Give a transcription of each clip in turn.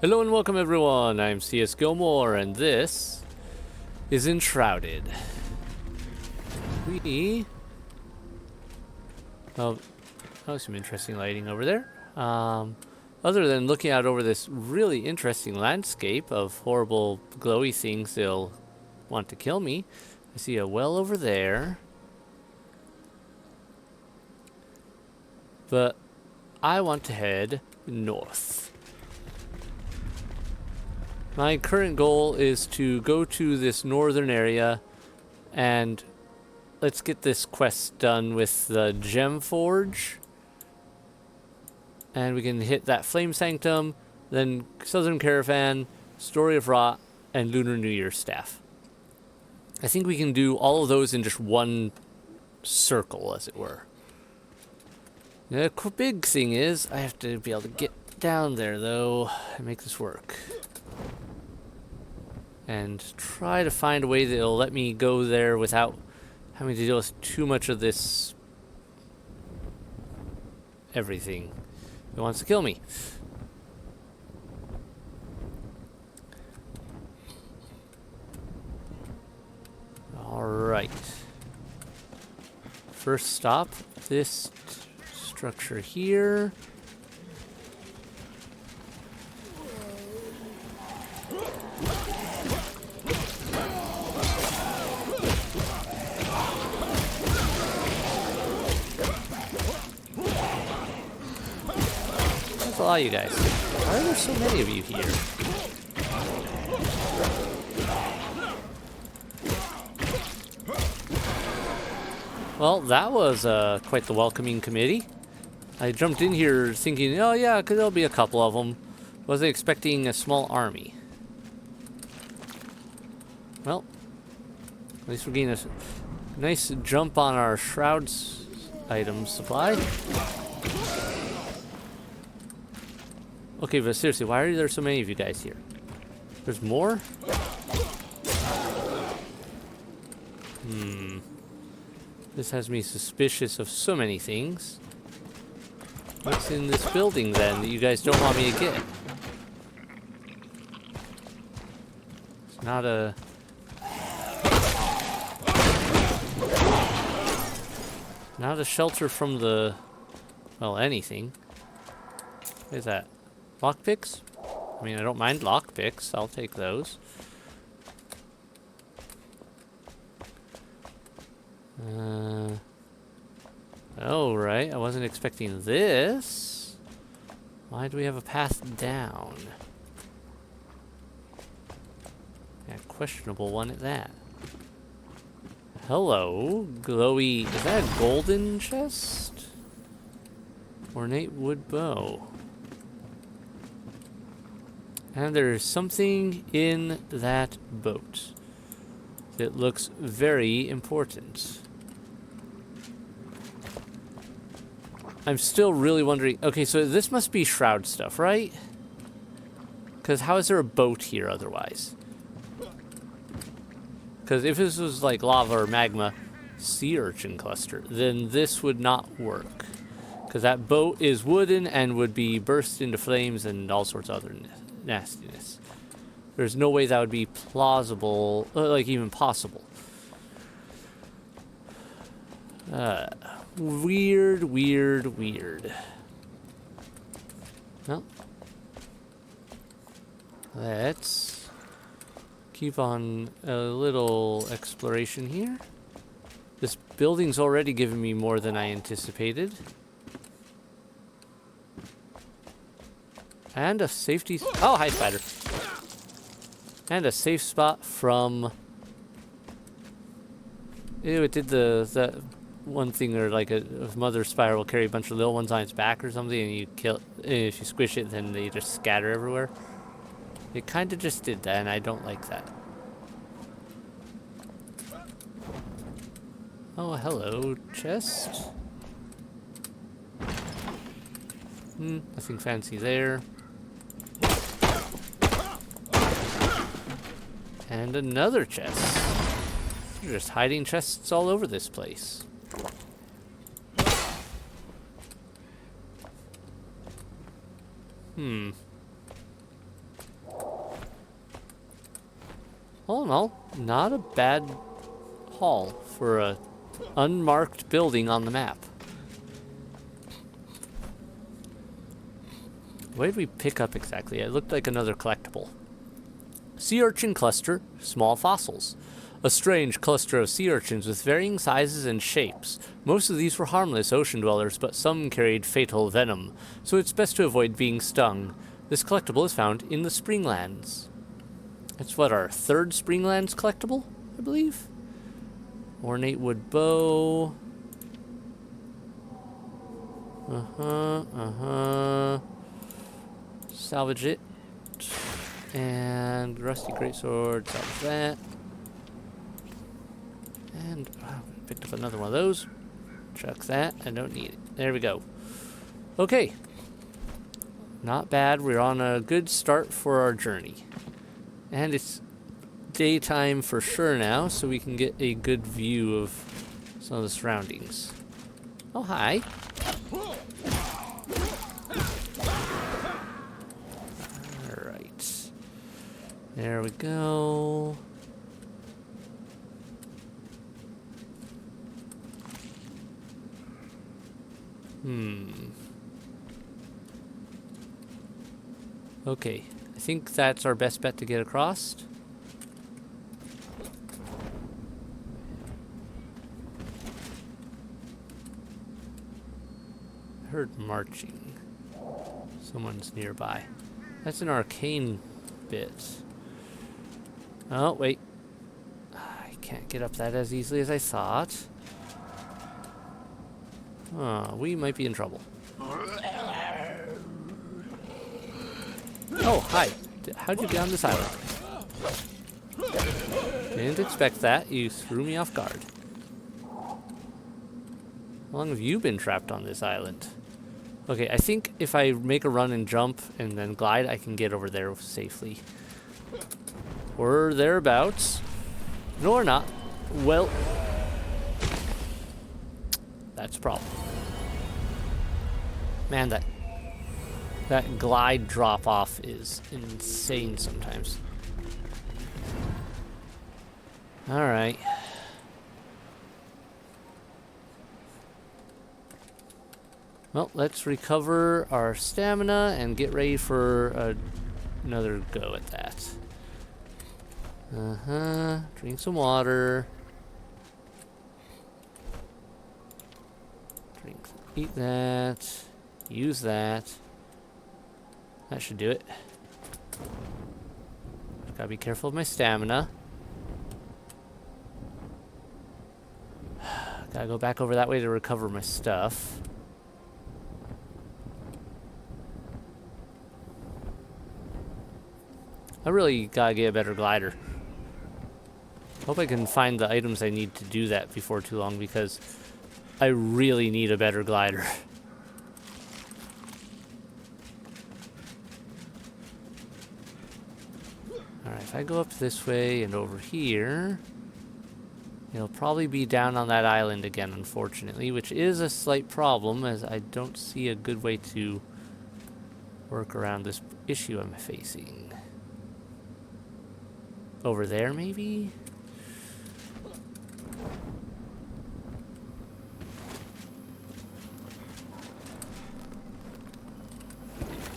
Hello and welcome everyone, I'm C.S.Gilmore and this is Enshrouded. Oh, some interesting lighting over there. Other than looking out over this really interesting landscape of horrible glowy things that'll want to kill me, I see a well over there. But I want to head north. My current goal is to go to this northern area and let's get this quest done with the Gem Forge. And we can hit that Flame Sanctum, then Southern Caravan, Story of Rot, and Lunar New Year Staff. I think we can do all of those in just one circle, as it were. The big thing is, I have to be able to get down there, though, and make this work. And try to find a way that'll let me go there without having to deal with too much of this everything that wants to kill me. Alright. First stop, this structure here. That's a lot of you guys. Why are there so many of you here? Well, that was quite the welcoming committee. I jumped in here thinking, oh yeah, because there'll be a couple of them. Wasn't expecting a small army. Well, at least we're getting a nice jump on our Shrouds item supply. Okay, but seriously, why are there so many of you guys here? There's more? This has me suspicious of so many things. What's in this building then that you guys don't want me to get? It's not a... Not a shelter from the... Well, anything. What is that? Lockpicks? I mean, I don't mind lockpicks. I'll take those. Oh, right. I wasn't expecting this. Why do we have a path down? Yeah, questionable one at that. Hello, glowy. Is that a golden chest? Ornate wood bow. And there's something in that boat that looks very important. I'm still really wondering. Okay, so this must be Shroud stuff, right? Because how is there a boat here otherwise? Because if this was like lava or magma sea urchin cluster, then this would not work. Because that boat is wooden and would be burst into flames and all sorts of other nastiness. There's no way that would be plausible, like even possible. Weird. Well, let's keep on a little exploration here. This building's already given me more than I anticipated. And a safety... Oh, hi, spider. And a safe spot from... Ew, it did that one thing where like a mother spider will carry a bunch of little ones on its back or something, and you kill... If you squish it, then they just scatter everywhere. It kind of just did that, and I don't like that. Oh, hello, chest. Nothing fancy there. And another chest. They're just hiding chests all over this place. All in all, not a bad haul for a unmarked building on the map. What did we pick up exactly? It looked like another collectible. Sea urchin cluster, small fossils. A strange cluster of sea urchins with varying sizes and shapes. Most of these were harmless ocean dwellers, but some carried fatal venom, so it's best to avoid being stung. This collectible is found in the Springlands. It's what, our third Springlands collectible, I believe? Ornate wood bow. Salvage it. And rusty greatsword, salvage that. And picked up another one of those. Chuck that. I don't need it. There we go. Okay. Not bad. We're on a good start for our journey. And it's daytime for sure now, so we can get a good view of some of the surroundings. Oh, hi. Alright. There we go. Okay, I think that's our best bet to get across. I heard marching. Someone's nearby. That's an arcane bit. Oh, wait. I can't get up that as easily as I thought. We might be in trouble. Oh, hi. How'd you get on this island? Didn't expect that. You threw me off guard. How long have you been trapped on this island? Okay, I think if I make a run and jump and then glide, I can get over there safely. Or thereabouts. No, or not. Well, that's a problem. Man, that glide drop off is insane sometimes. Alright. Well, let's recover our stamina and get ready for another go at that. Drink some water. Eat that. Use that. That should do it. Gotta be careful of my stamina. Gotta go back over that way to recover my stuff. I really gotta get a better glider. Hope I can find the items I need to do that before too long, because I really need a better glider. Alright, if I go up this way and over here, it'll probably be down on that island again, unfortunately, which is a slight problem, as I don't see a good way to work around this issue I'm facing. Over there, maybe?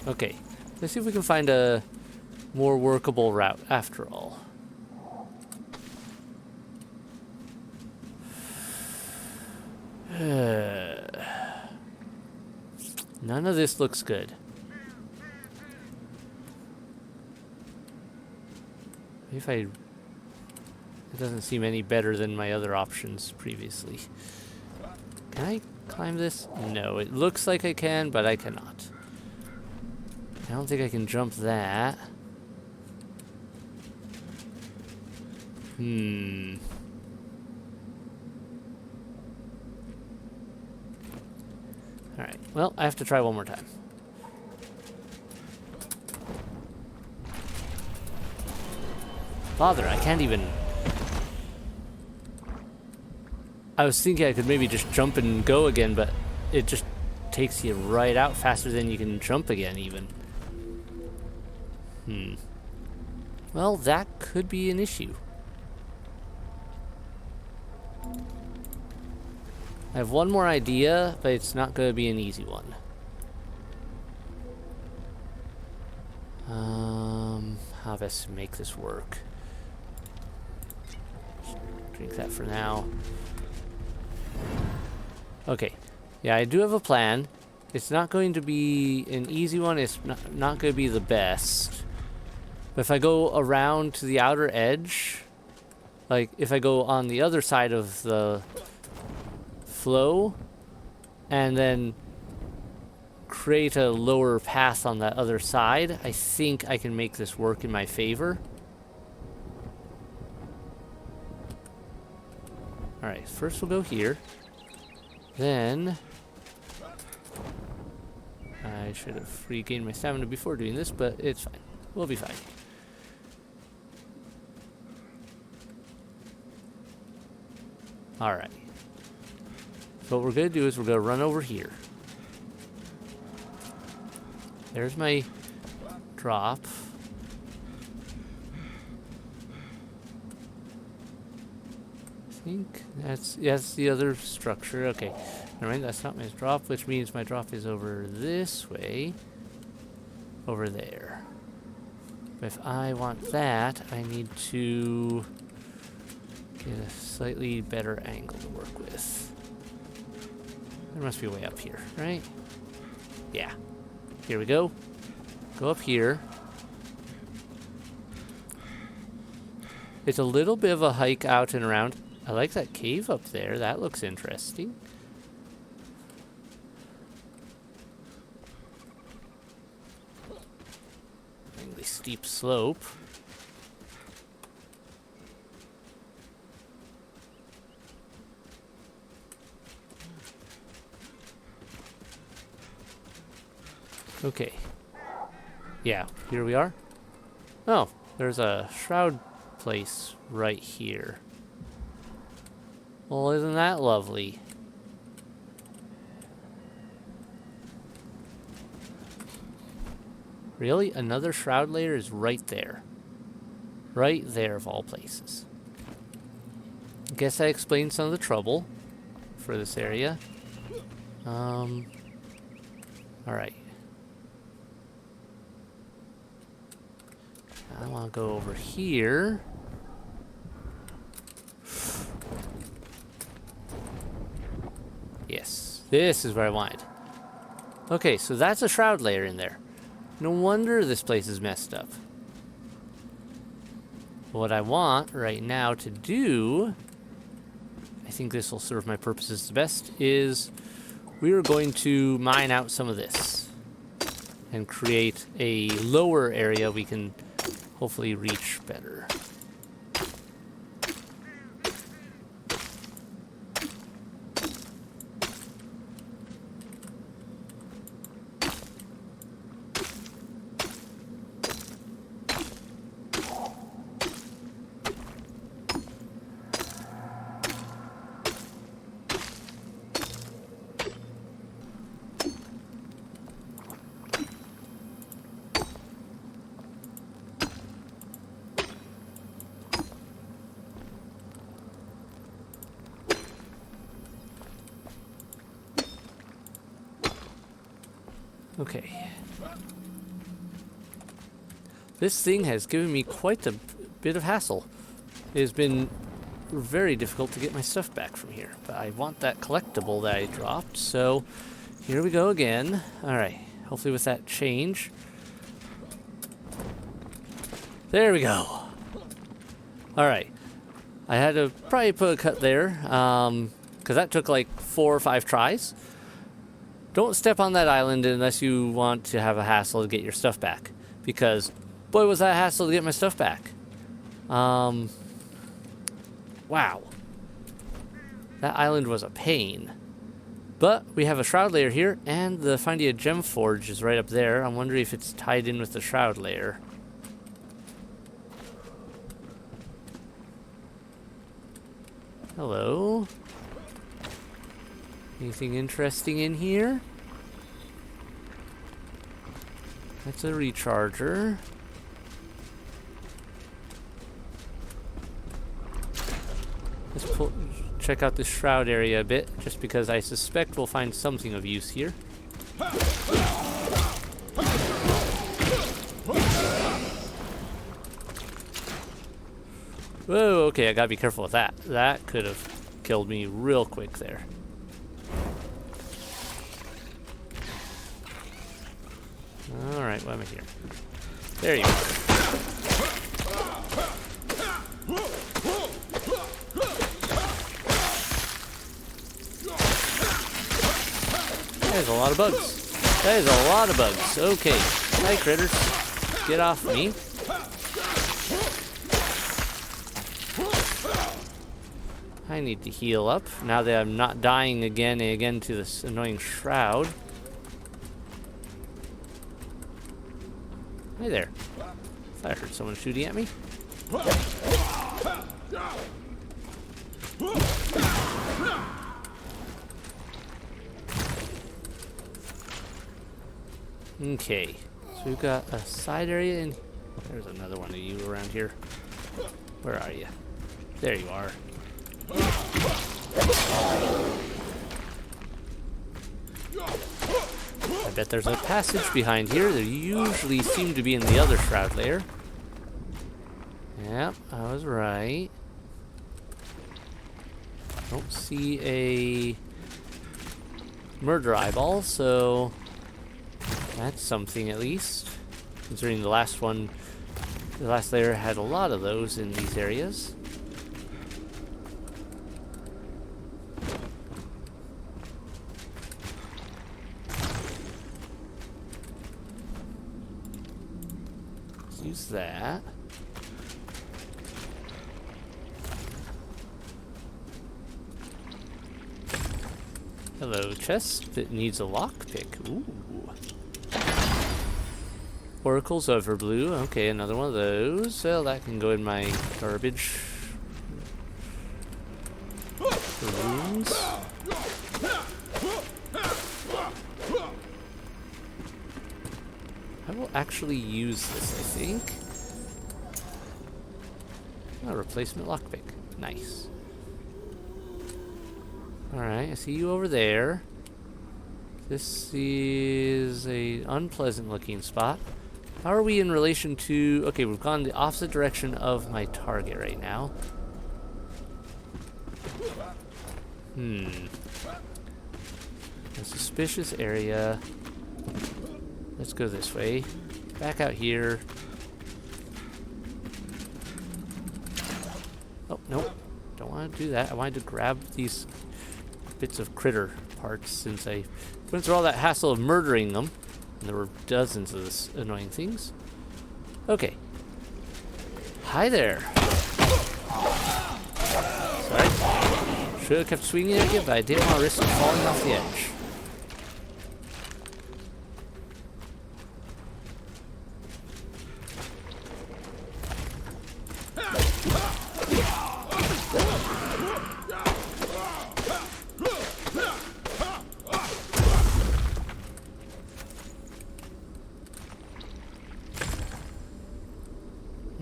Okay, let's see if we can find a more workable route after all. None of this looks good. If it doesn't seem any better than my other options previously. Can I climb this? No, it looks like I can, but I cannot. I don't think I can jump that. Alright, well, I have to try one more time. Father, I can't even... I was thinking I could maybe just jump and go again, but it just takes you right out faster than you can jump again, even. Well, that could be an issue. I have one more idea, but it's not going to be an easy one. How best to make this work? Drink that for now. Okay. Yeah, I do have a plan. It's not going to be an easy one. It's not going to be the best. But if I go around to the outer edge, like if I go on the other side of the flow and then create a lower path on that other side, I think I can make this work in my favor. Alright, first we'll go here. Then I should have regained my stamina before doing this, but it's fine. We'll be fine. Alright. So what we're going to do is we're going to run over here. There's my drop. I think that's the other structure. Okay. Never mind, that's not my drop, which means my drop is over this way. Over there. But if I want that, I need to get a slightly better angle to work with. There must be a way up here, right? Yeah. Here we go. Go up here. It's a little bit of a hike out and around. I like that cave up there. That looks interesting. Really steep slope. Okay. Yeah, here we are. Oh, there's a shroud place right here. Well, isn't that lovely? Really? Another shroud layer is right there. Right there of all places. Guess that explains some of the trouble for this area. Alright. I want to go over here. Yes, this is where I wanted. Okay, so that's a shroud layer in there. No wonder this place is messed up. What I want right now to do, I think this will serve my purposes the best, is we are going to mine out some of this and create a lower area we can hopefully reach better. Okay. This thing has given me quite a bit of hassle. It has been very difficult to get my stuff back from here, but I want that collectible that I dropped, so here we go again. Alright, hopefully with that change. There we go. Alright. I had to probably put a cut there, because that took like 4 or 5 tries. Don't step on that island unless you want to have a hassle to get your stuff back. Because, boy, was that a hassle to get my stuff back. Wow. That island was a pain. But we have a shroud layer here, and the Findia Gem Forge is right up there. I'm wondering if it's tied in with the shroud layer. Hello? Anything interesting in here? That's a recharger. check out this shroud area a bit, just because I suspect we'll find something of use here. Whoa, okay, I gotta be careful with that. That could have killed me real quick there. Alright, why am I here? There you go. There's a lot of bugs. That is a lot of bugs. Okay. Hi, critters. Get off me. I need to heal up now that I'm not dying again and again to this annoying shroud. Hey there. I heard someone shooting at me. Okay, so we've got a side area and there's another one of you around here. Where are you? There you are. I bet there's a passage behind here. There usually seem to be in the other shroud layer. Yep, I was right. Don't see a murder eyeball, so that's something at least. Considering the last one, the last layer had a lot of those in these areas. Let's use that. Hello, chest that needs a lockpick. Ooh. Oracle's Overblue. Okay, another one of those. Well, that can go in my garbage rooms. I will actually use this, I think. A replacement lockpick. Nice. Alright, I see you over there. This is a unpleasant looking spot. How are we in relation to... Okay, we've gone the opposite direction of my target right now. A suspicious area. Let's go this way. Back out here. Oh, nope. Don't want to do that. I wanted to grab these bits of critter parts since I went through all that hassle of murdering them. And there were dozens of this annoying things. Okay. Hi there. Sorry. Should have kept swinging at you, but I didn't want to risk falling off the edge.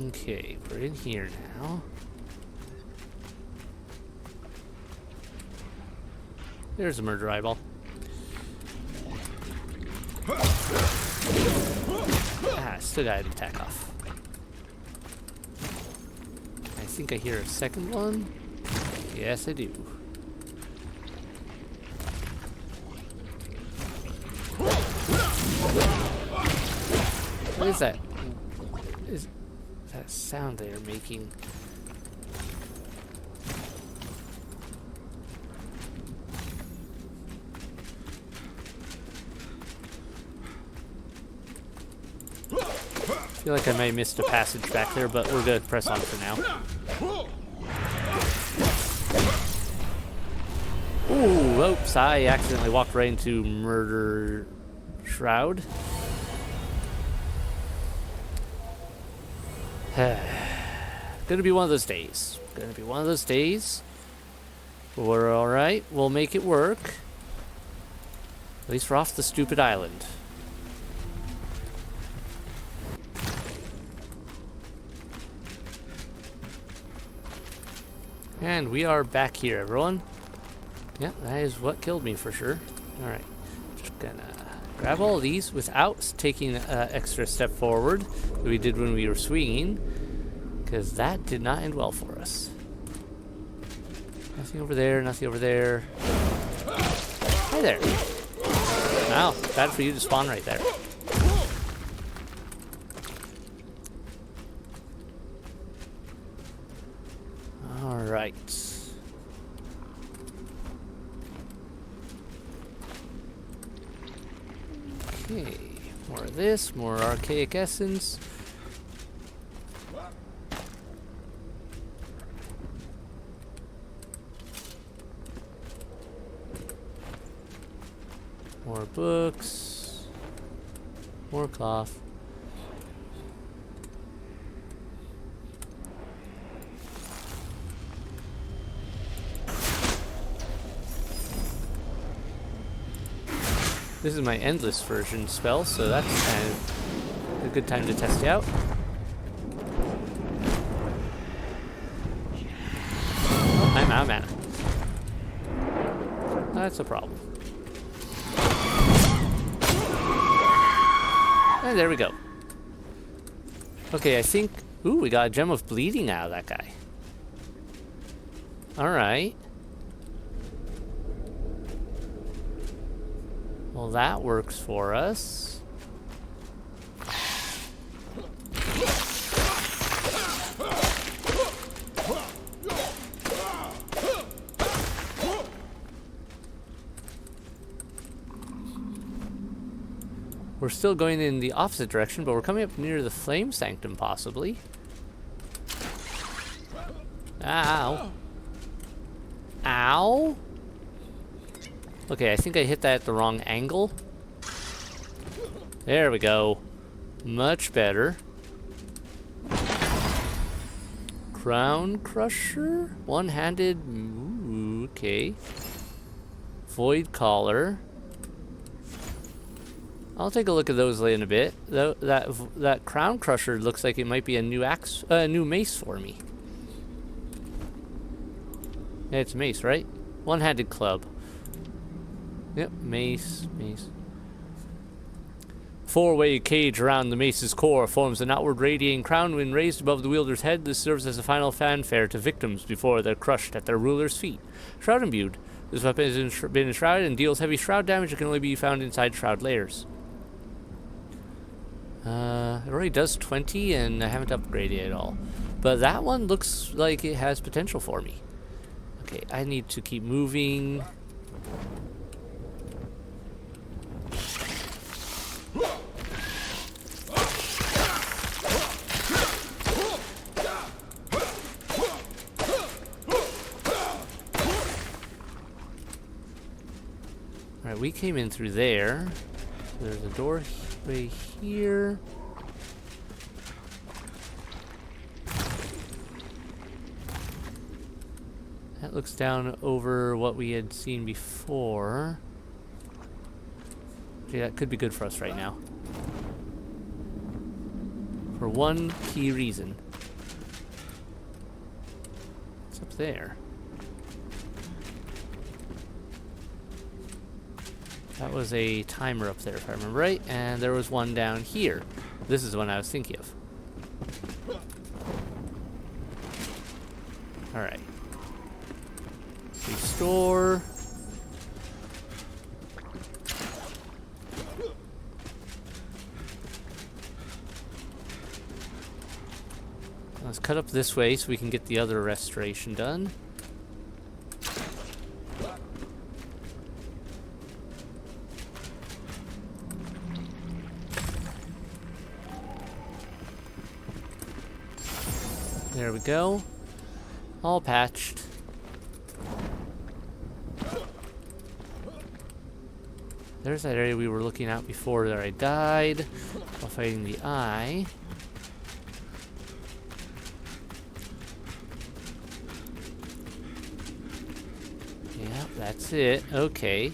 Okay, we're in here now. There's a murder eyeball. Ah, still got an attack off. I think I hear a second one. Yes, I do. What is that? Is that sound they're making? I feel like I may have missed a passage back there, but we're good. Press on for now. Ooh, oops, I accidentally walked right into Murder Shroud. Gonna be one of those days. Gonna be one of those days. But we're alright. We'll make it work. At least we're off the stupid island. And we are back here, everyone. Yeah, that is what killed me for sure. Alright. Just gonna grab all of these without taking an extra step forward that we did when we were swinging, because that did not end well for us. Nothing over there, nothing over there. Hi there. Wow, bad for you to spawn right there. Alright. Okay, more of this, more archaic essence. More books. More cloth. This is my endless version spell, so that's kind of a good time to test it out. Oh, I'm out of mana. That's a problem. And there we go. Okay, I think... Ooh, we got a gem of bleeding out of that guy. Alright. Well, that works for us. We're still going in the opposite direction, but we're coming up near the Flame Sanctum, possibly. Ow. Ow. Okay, I think I hit that at the wrong angle. There we go. Much better. Crown Crusher? One-handed... Ooh, okay. Void Collar. I'll take a look at those in a bit. That Crown Crusher looks like it might be a new axe, new mace for me. Yeah, it's mace, right? One-handed club. Yep, mace. Four-way cage around the mace's core forms an outward radiating crown. When raised above the wielder's head, this serves as a final fanfare to victims before they're crushed at their ruler's feet. Shroud imbued. This weapon has been enshrouded and deals heavy shroud damage that can only be found inside shroud layers. It already does 20, and I haven't upgraded it at all. But that one looks like it has potential for me. Okay, I need to keep moving. Alright, we came in through there. There's a doorway here. That looks down over what we had seen before. Okay, that could be good for us right now. For one key reason. What's up there? That was a timer up there, if I remember right, and there was one down here. This is the one I was thinking of. Alright. Restore. Let's cut up this way so we can get the other restoration done. There we go. All patched. There's that area we were looking at before that I died while fighting the eye. Yeah, that's it. Okay.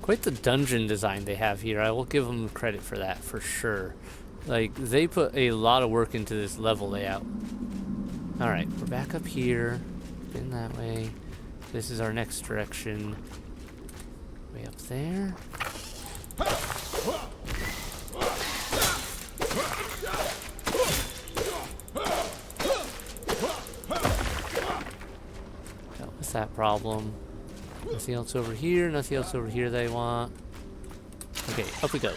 Quite the dungeon design they have here. I will give them credit for that, for sure. Like, they put a lot of work into this level layout. Alright, we're back up here. Spin that way. This is our next direction. Way up there. Dealt with that problem. Nothing else over here, nothing else over here that I want. Okay, up we go.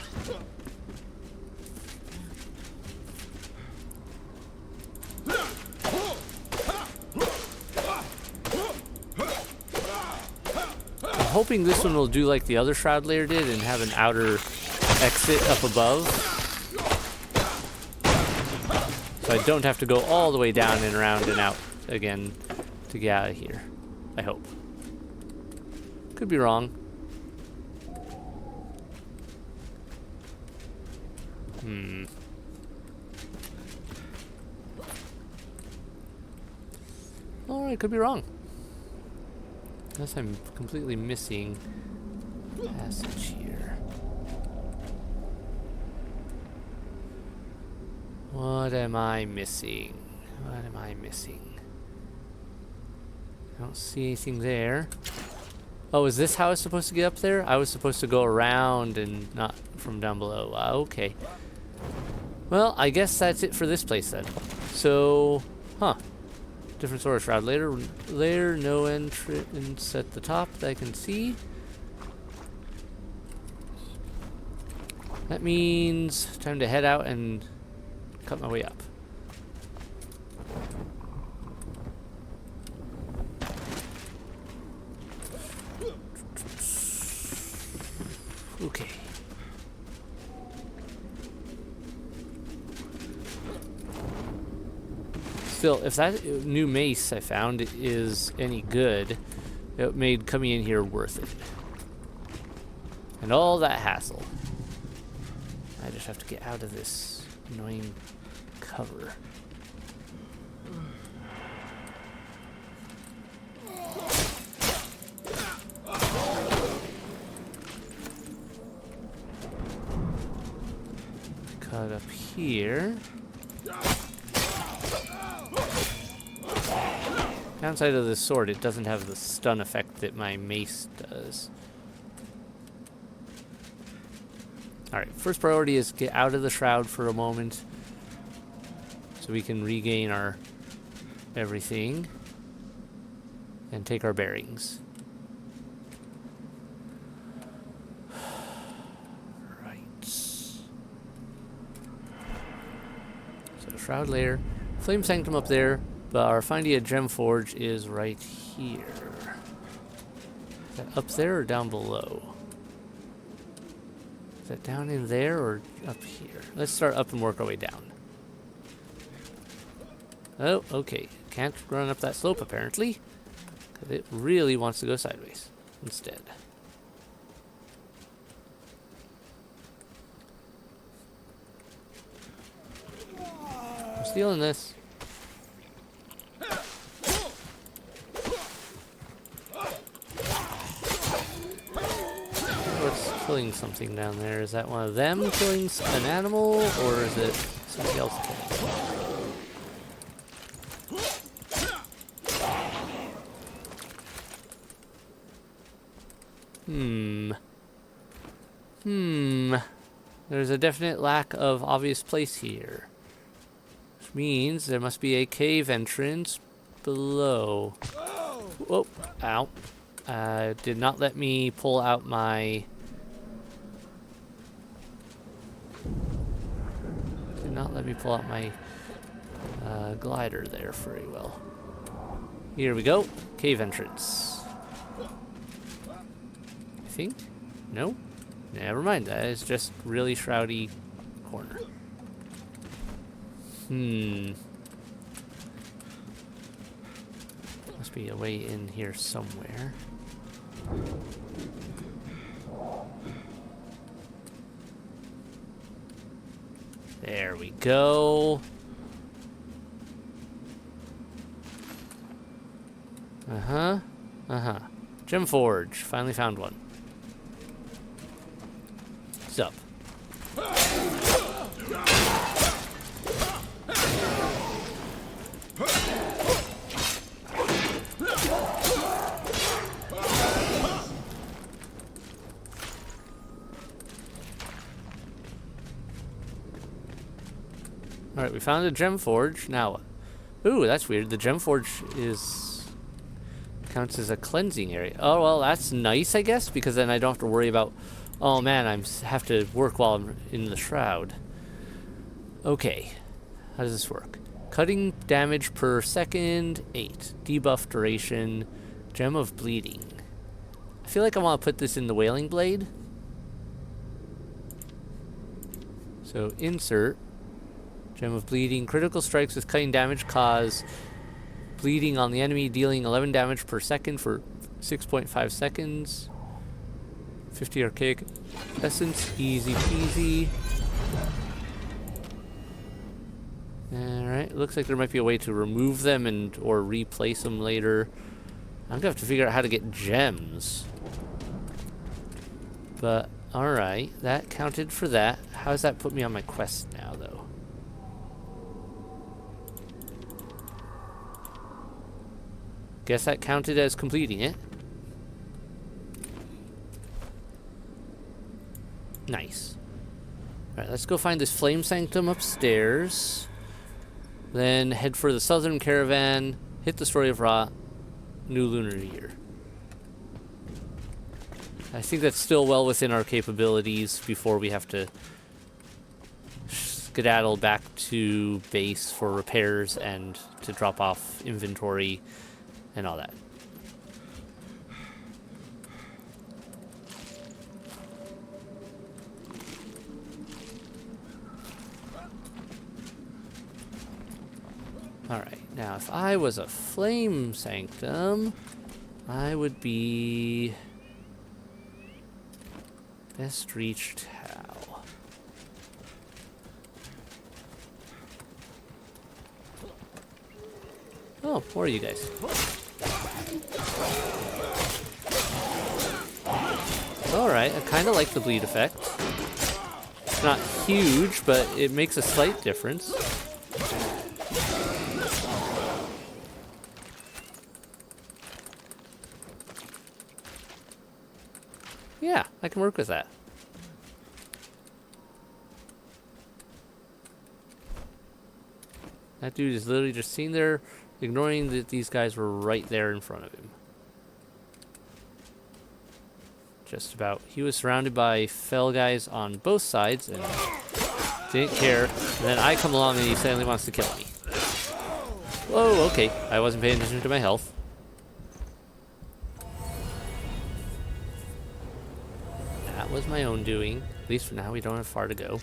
I'm hoping this one will do like the other shroud layer did and have an outer exit up above. So I don't have to go all the way down and around and out again to get out of here. I hope. Could be wrong. Alright, could be wrong. Unless I'm completely missing a passage here. What am I missing? What am I missing? I don't see anything there. Oh, is this how I was supposed to get up there? I was supposed to go around and not from down below. Okay. Well, I guess that's it for this place then. So, different sort of shroud. Later, no entrance at the top that I can see. That means time to head out and cut my way up. Okay. Still, if that new mace I found is any good, it made coming in here worth it. And all that hassle. I just have to get out of this annoying cover. Cut up here. Downside of this sword, it doesn't have the stun effect that my mace does. Alright, first priority is get out of the shroud for a moment so we can regain our everything and take our bearings. Right. So shroud layer, flame sanctum up there, but our Findia gem forge is right here. Is that up there or down below? Is that down in there or up here? Let's start up and work our way down. Oh, okay. Can't run up that slope apparently, because it really wants to go sideways instead. I'm stealing this. Killing something down there. Is that one of them killing an animal, or is it something else killing? There's a definite lack of obvious place here, which means there must be a cave entrance below. Whoa! Ow! Did not let me pull out my. Not let me pull out my glider there very well. Here we go. Cave entrance. I think? No? Never mind. That is just really shroudy corner. Must be a way in here somewhere. There we go. Gem forge. Finally found one. up. Alright, we found a gem forge. Now what? Ooh, that's weird. The gem forge counts as a cleansing area. Oh, well, that's nice, I guess, because then I don't have to worry about, oh man, I have to work while I'm in the shroud. Okay, how does this work? Cutting damage per second, 8. Debuff duration, gem of bleeding. I feel like I want to put this in the wailing blade. So insert. Gem of bleeding. Critical strikes with cutting damage cause bleeding on the enemy, dealing 11 damage per second for 6.5 seconds. 50 archaic essence. Easy peasy. Alright, looks like there might be a way to remove them or replace them later. I'm gonna have to figure out how to get gems. But, alright, that counted for that. How does that put me on my quest now, though? Guess that counted as completing it. Nice. Alright, let's go find this Flame Sanctum upstairs. Then head for the Southern Caravan, hit the Story of Ra, New Lunar Year. I think that's still well within our capabilities before we have to skedaddle back to base for repairs and to drop off inventory and all that. Alright, now if I was a Flame Sanctum, I would be best reached how? Oh, more of you guys. Alright, I kind of like the bleed effect. It's not huge, but it makes a slight difference. Yeah, I can work with that. That dude is literally just sitting there, ignoring that these guys were right there in front of him. Just about. He was surrounded by fell guys on both sides and didn't care. And then I come along and he suddenly wants to kill me. Whoa, okay. I wasn't paying attention to my health. That was my own doing. At least for now, we don't have far to go.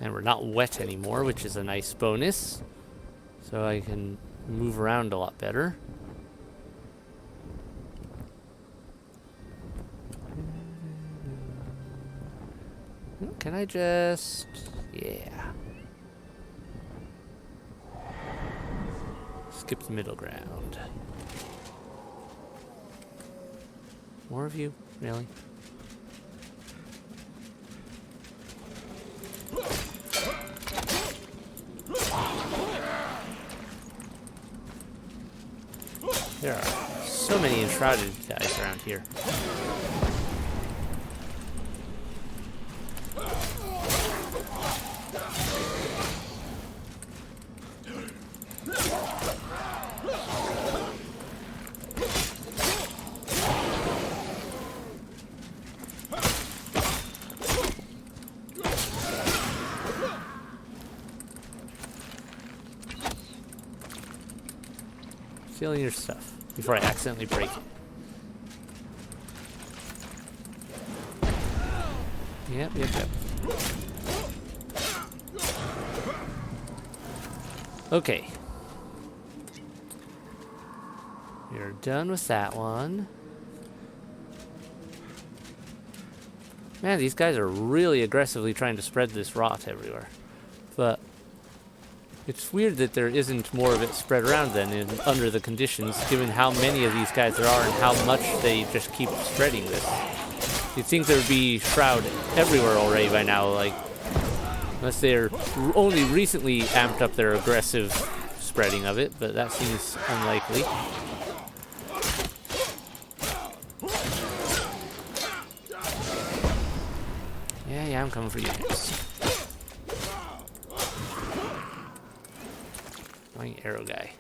And we're not wet anymore, which is a nice bonus. So I can move around a lot better. Can I just... yeah. Skip the middle ground. More of you? Really? There are so many Enshrouded guys around here. Stealing your stuff before I accidentally break it. Yep. Okay. We're done with that one. Man, these guys are really aggressively trying to spread this rot everywhere. But it's weird that there isn't more of it spread around then under the conditions, given how many of these guys there are and how much they just keep spreading this. You'd think there would be Shroud everywhere already by now, like, unless they're only recently amped up their aggressive spreading of it, but that seems unlikely. Yeah, I'm coming for you next. My arrow guy.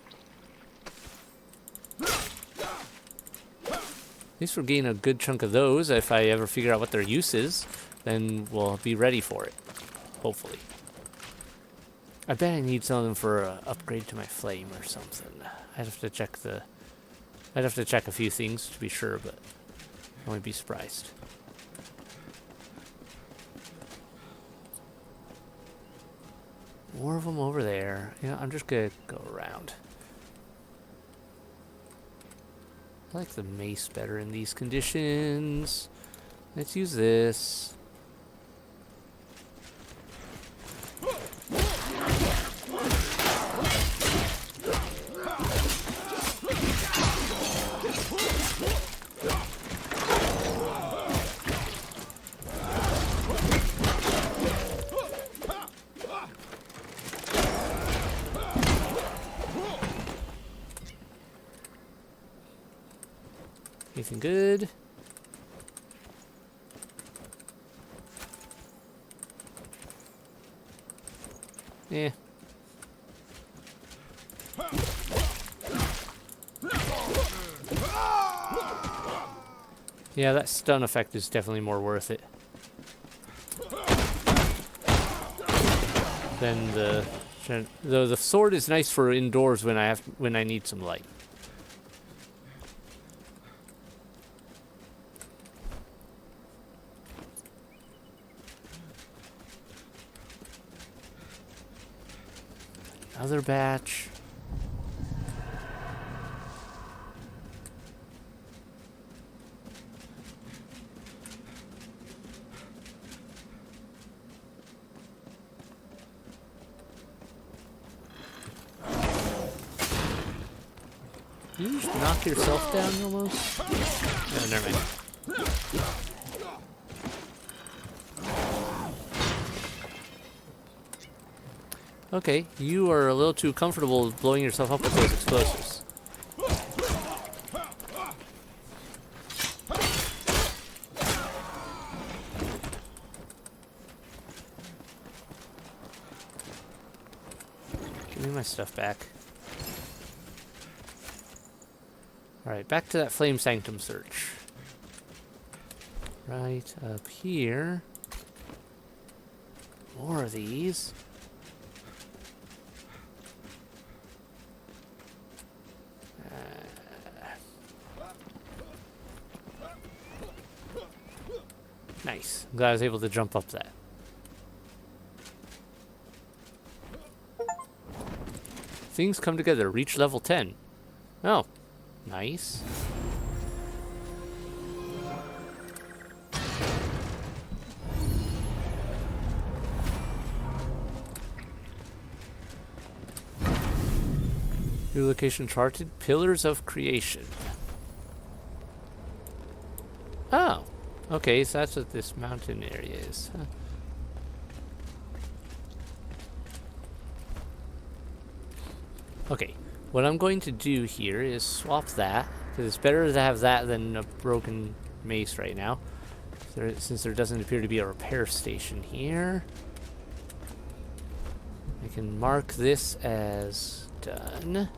At least we're getting a good chunk of those. If I ever figure out what their use is, then we'll be ready for it. Hopefully. I bet I need some of them for an upgrade to my flame or something. I'd have to check a few things to be sure, but I wouldn't be surprised. More of them over there. You know, I'm just gonna go around. I like the mace better in these conditions. Let's use this. Anything good? Yeah. Yeah, that stun effect is definitely more worth it than though the sword is nice for indoors when I need some light. Another batch. You just knock yourself down almost? No, never mind. Okay, you are a little too comfortable blowing yourself up with those explosives. Give me my stuff back. Alright, back to that Flame Sanctum search. Right up here. More of these. Nice. I'm glad I was able to jump up that. Things come together. Reach level 10. Oh. Nice. New location charted. Pillars of Creation. Oh. Okay, so that's what this mountain area is. Huh. Okay, what I'm going to do here is swap that, because it's better to have that than a broken mace right now, since there doesn't appear to be a repair station here. I can mark this as done.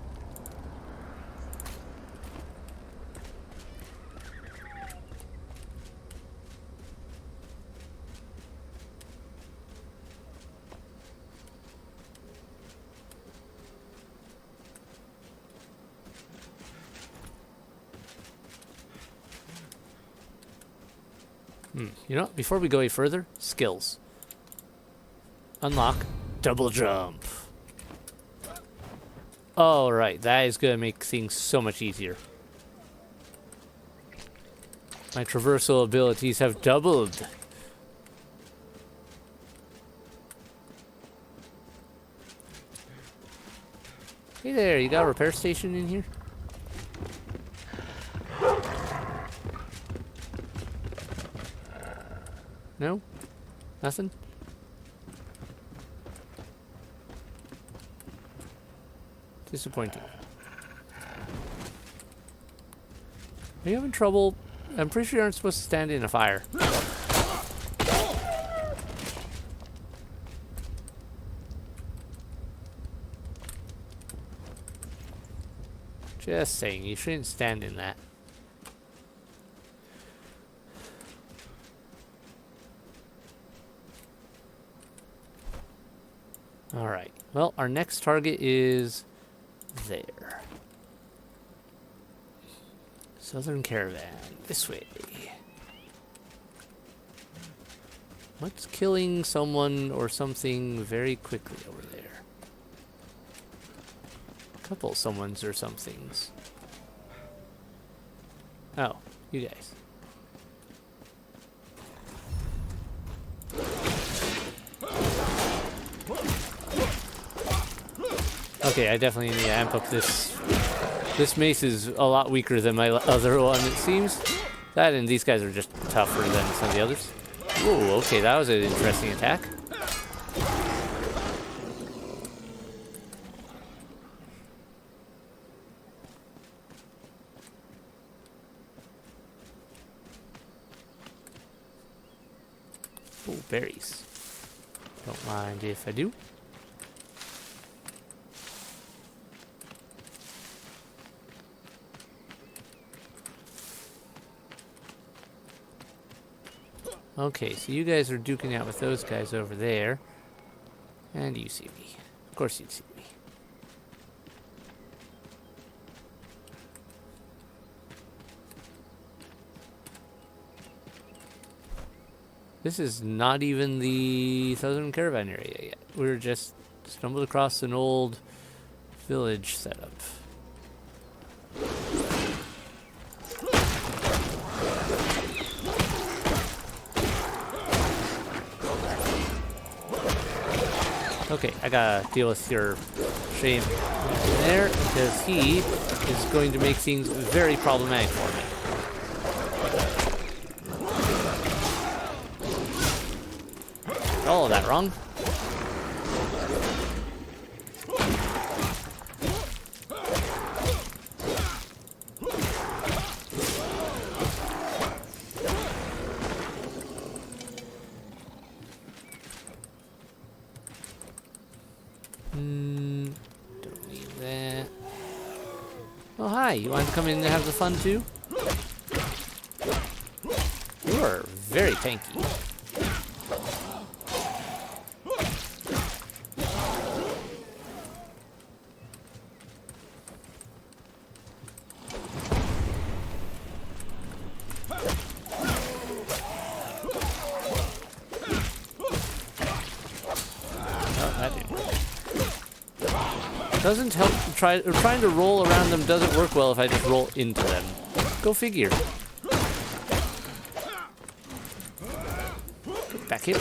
You know, before we go any further, skills. Unlock double jump. Oh, right. That is going to make things so much easier. My traversal abilities have doubled. Hey there, you got a repair station in here? No? Nothing? Disappointing. Are you having trouble? I'm pretty sure you aren't supposed to stand in a fire. Just saying, you shouldn't stand in that. Alright, well, our next target is there. Southern Caravan, this way. What's killing someone or something very quickly over there? Couple someones or somethings. Oh, you guys. Okay, I definitely need to amp up this. This mace is a lot weaker than my other one, it seems. That and these guys are just tougher than some of the others. Ooh, okay, that was an interesting attack. Ooh, berries. Don't mind if I do. Okay, so you guys are duking out with those guys over there. And you see me. Of course you'd see me. This is not even the Southern Caravan area yet. We're just stumbled across an old village setup. Okay, I gotta deal with your shame there, because he is going to make things very problematic for me. All of that wrong. Don't need that. Oh, hi. You want to come in and have the fun too? You are very tanky. Doesn't help. Trying to roll around them doesn't work well if I just roll into them. Go figure. Back here.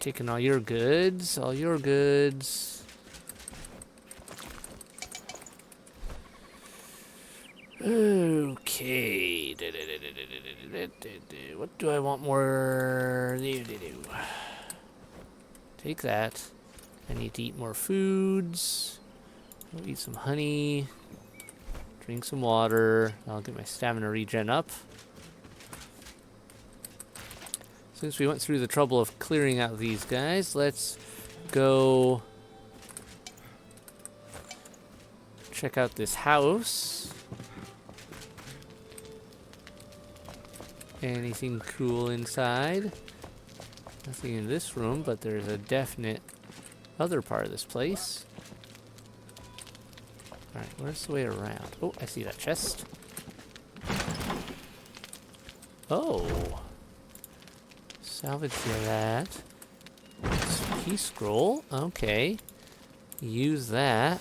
Taking all your goods, all your goods. Okay. What do I want more? Take that. I need to eat more foods. I'll eat some honey. Drink some water. I'll get my stamina regen up. Since we went through the trouble of clearing out these guys, let's go check out this house. Anything cool inside? Nothing in this room, but there's a definite other part of this place. Alright, where's the way around? Oh, I see that chest. Oh. Salvage that. Key scroll. Okay. Use that.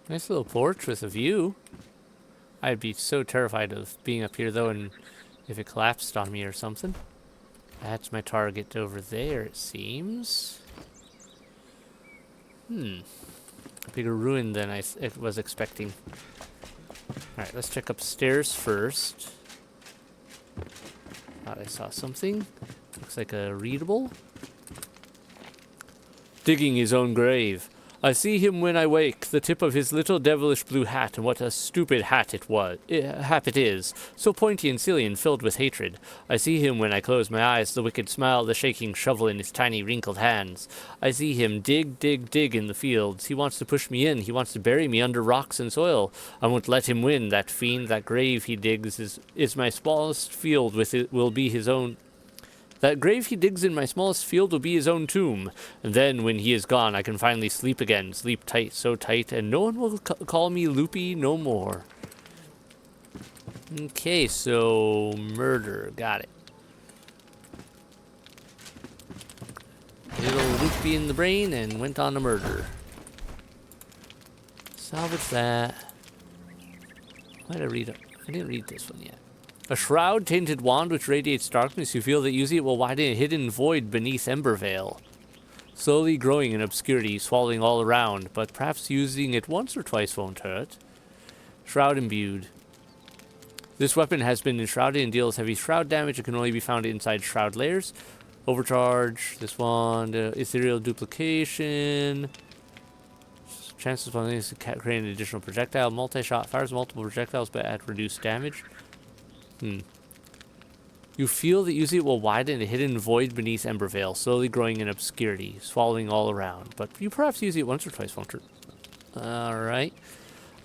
Nice little porch with a view. I'd be so terrified of being up here, though, and if it collapsed on me or something. That's my target over there, it seems. A bigger ruin than I was expecting. Alright, let's check upstairs first. Thought I saw something. Looks like a readable. Digging his own grave. I see him when I wake, the tip of his little devilish blue hat, and what a stupid hat it is, so pointy and silly and filled with hatred. I see him when I close my eyes, the wicked smile, the shaking shovel in his tiny wrinkled hands. I see him dig, dig, dig in the fields. He wants to push me in, he wants to bury me under rocks and soil. I won't let him win, that fiend, that grave he digs is my smallest field with it will be his own. That grave he digs in my smallest field will be his own tomb. And then, when he is gone, I can finally sleep again. Sleep tight, so tight, and no one will call me Loopy no more. Okay, so murder. Got it. Little Loopy in the brain and went on to murder. Salvage that. Why did I read it? I didn't read this one yet. A shroud-tainted wand which radiates darkness. You feel that using it will widen a hidden void beneath Embervale. Slowly growing in obscurity, swallowing all around, but perhaps using it once or twice won't hurt. Shroud imbued. This weapon has been enshrouded and deals heavy shroud damage. It can only be found inside shroud layers. Overcharge. This wand. Ethereal duplication. Chances upon things to create an additional projectile. Multi-shot. Fires multiple projectiles but at reduced damage. You feel that using it will widen a hidden void beneath Embervale, slowly growing in obscurity, swallowing all around. But you perhaps use it once or twice, won't you? Alright.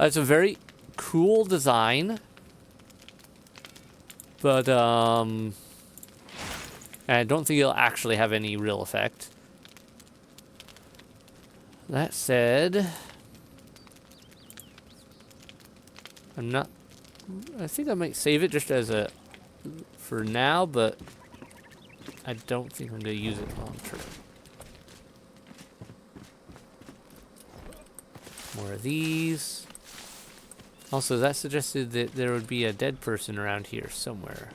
It's a very cool design. But, I don't think it'll actually have any real effect. That said, I think I might save it just as a for now, but I don't think I'm going to use it long term. More of these. Also, that suggested that there would be a dead person around here somewhere.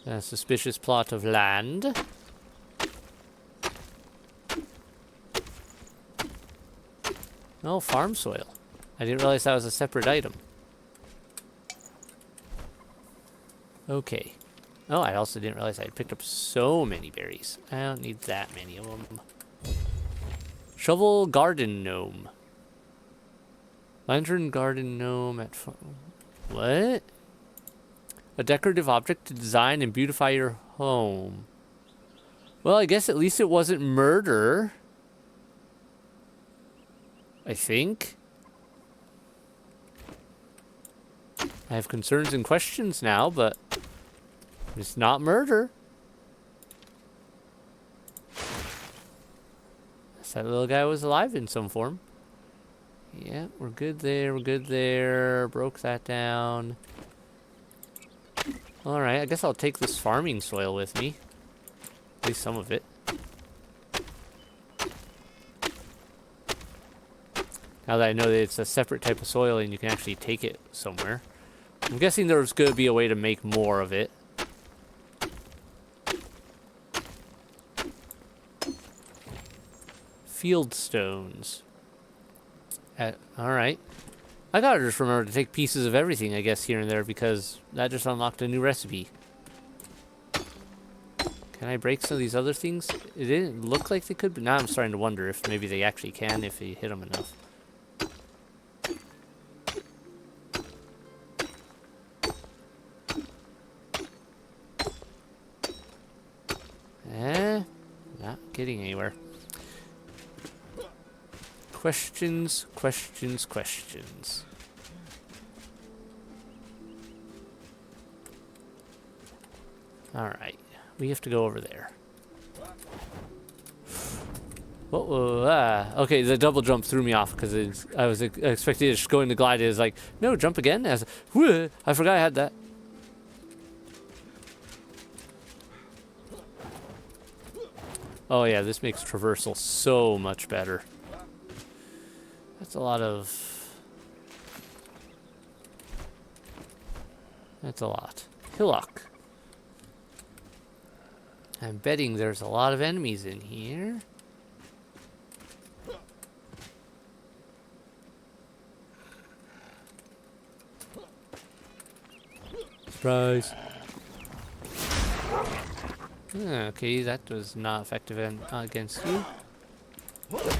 A suspicious plot of land. Oh, farm soil. I didn't realize that was a separate item. Okay. Oh, I also didn't realize I had picked up so many berries. I don't need that many of them. Shovel garden gnome. Lantern garden gnome at what? A decorative object to design and beautify your home. Well, I guess at least it wasn't murder. I think. I have concerns and questions now, but it's not murder. That little guy was alive in some form. Yeah, we're good there, we're good there. Broke that down. Alright, I guess I'll take this farming soil with me. At least some of it. Now that I know that it's a separate type of soil and you can actually take it somewhere. I'm guessing there's going to be a way to make more of it. Field stones. Alright. I gotta just remember to take pieces of everything, I guess, here and there, because that just unlocked a new recipe. Can I break some of these other things? It didn't look like they could, but now I'm starting to wonder if maybe they actually can if you hit them enough. Not getting anywhere. Questions, questions, questions. Alright, we have to go over there. Whoa, okay, the double jump threw me off because I was expecting it just going to glide. It was like, no, jump again? I forgot I had that. Oh yeah, this makes traversal so much better. That's a lot of... That's a lot. Hillock. I'm betting there's a lot of enemies in here. Surprise. Okay, that was not effective against you. Let's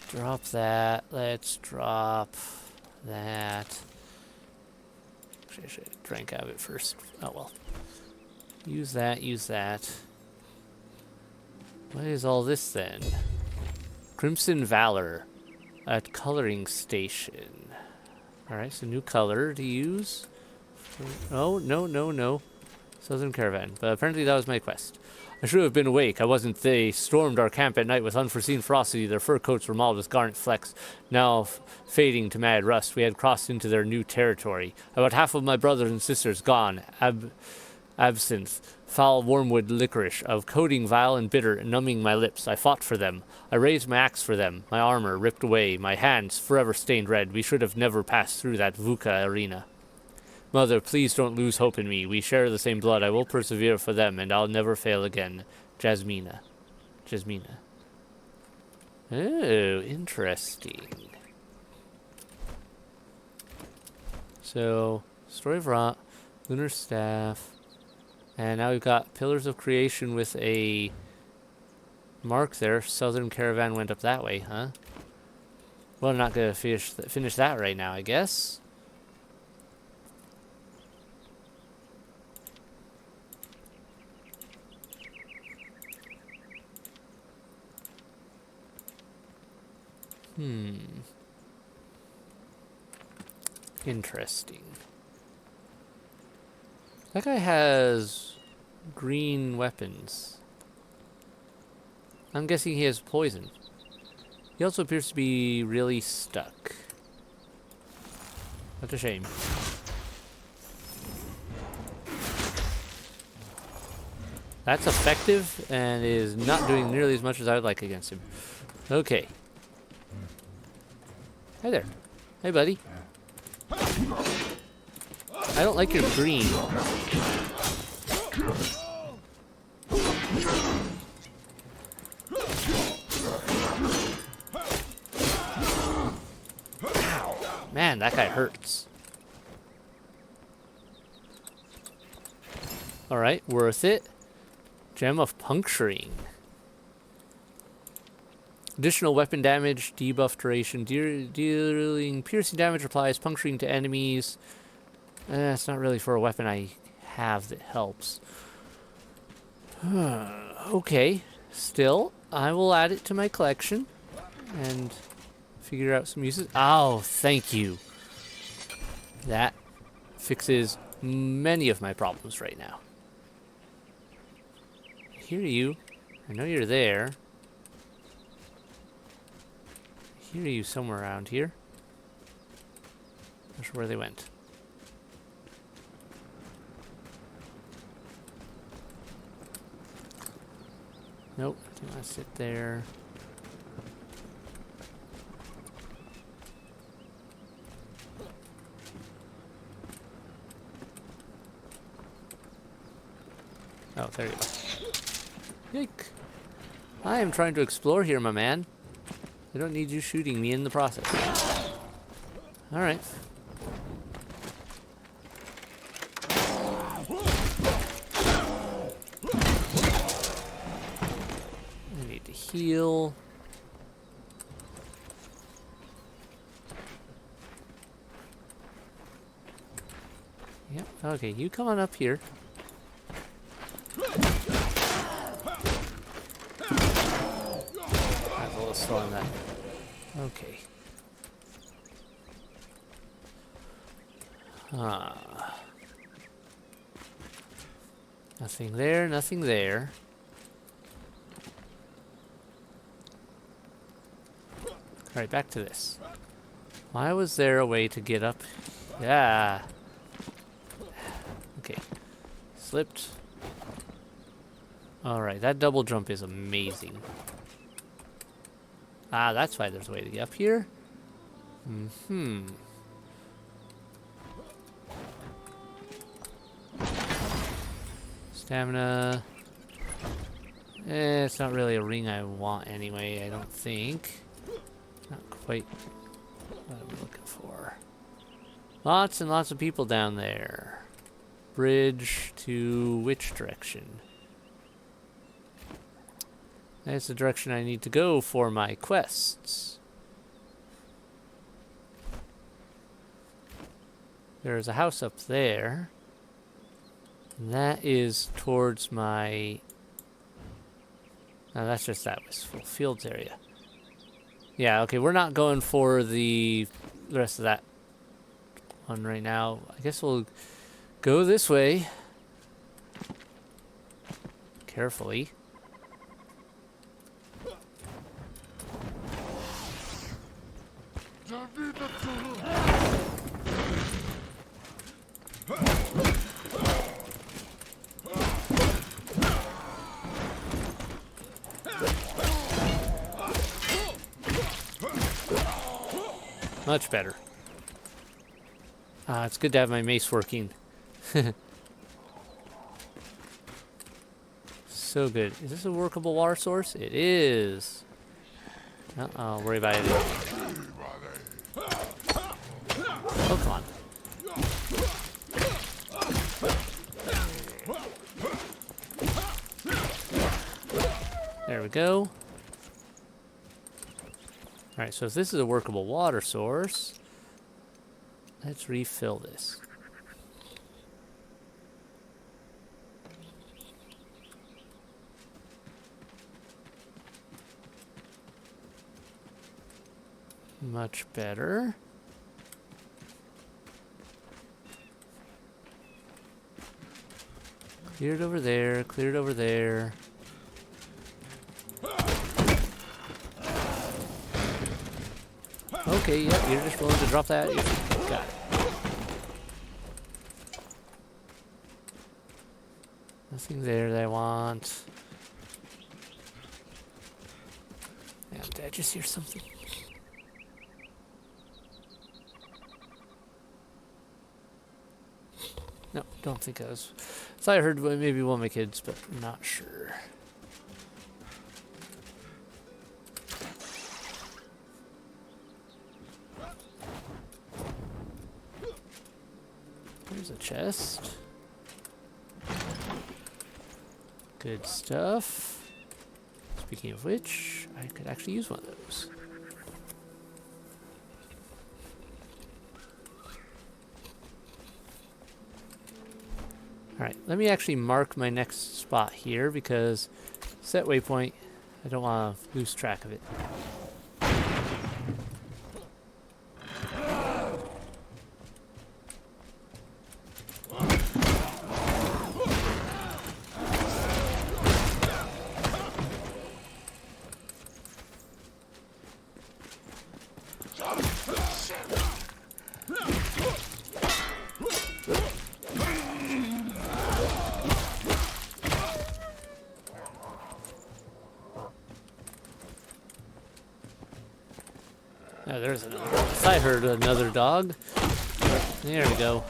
drop that. Let's drop that. Actually, I should have drank out of it first. Oh well. Use that, use that. What is all this then? Crimson Valor at Coloring Station. Alright, so new color to use. Oh, no. Southern Caravan. But apparently that was my quest. I should have been awake. I wasn't. They stormed our camp at night with unforeseen ferocity. Their fur coats were mauled with garnet flecks, now fading to mad rust. We had crossed into their new territory. About half of my brothers and sisters gone. Absinthe, foul wormwood licorice, of coating vile and bitter, numbing my lips. I fought for them. I raised my axe for them. My armor ripped away, my hands forever stained red. We should have never passed through that VUCA arena. Mother, please don't lose hope in me. We share the same blood. I will persevere for them, and I'll never fail again. Jasmina. Oh, interesting. So, Story of Rot, Lunar Staff, and now we've got Pillars of Creation with a mark there. Southern Caravan went up that way, huh? Well, I'm not going to finish that right now, I guess. Interesting. That guy has green weapons. I'm guessing he has poison. He also appears to be really stuck. That's a shame. That's effective and is not doing nearly as much as I would like against him. Okay. Hi there. Hey, buddy. I don't like your green. Man, that guy hurts. Alright, worth it. Gem of Puncturing. Additional weapon damage, debuff duration, dealing piercing damage applies, puncturing to enemies. It's not really for a weapon I have that helps. Okay, still, I will add it to my collection and figure out some uses. Oh, thank you. That fixes many of my problems right now. I hear you. I know you're there. I hear you somewhere around here. Not sure where they went. Nope, I think I sit there. Oh, there you go. Yike. I am trying to explore here, my man. I don't need you shooting me in the process. Alright. I need to heal. Yep, okay, you come on up here. That's a little slow on that. Okay. Nothing there, nothing there. Alright, back to this. Why was there a way to get up? Yeah. Okay. Slipped. Alright, that double jump is amazing. Ah, that's why there's a way to get up here. Mm-hmm. Stamina. It's not really a ring I want anyway, I don't think. Not quite what I'm looking for. Lots and lots of people down there. Bridge to which direction? That's the direction I need to go for my quests. There's a house up there. And that is towards my... No, that's just that wistful fields area. Yeah, okay, we're not going for the rest of that one right now. I guess we'll go this way. Carefully. Much better. It's good to have my mace working. So good. Is this a workable water source? It is. I'll worry about it. Oh, come on. There we go. Alright, so if this is a workable water source, let's refill this. Much better. Cleared over there, cleared over there. Okay, yep, you're just willing to drop that. Got it. Nothing there that I want. Yeah, did I just hear something? No, don't think I was. Thought I heard maybe one of my kids, but I'm not sure. There's a chest. Good stuff. Speaking of which, I could actually use one of those. Alright, let me actually mark my next spot here because set waypoint, I don't want to lose track of it. Oh, there's another. I heard another dog. There we go.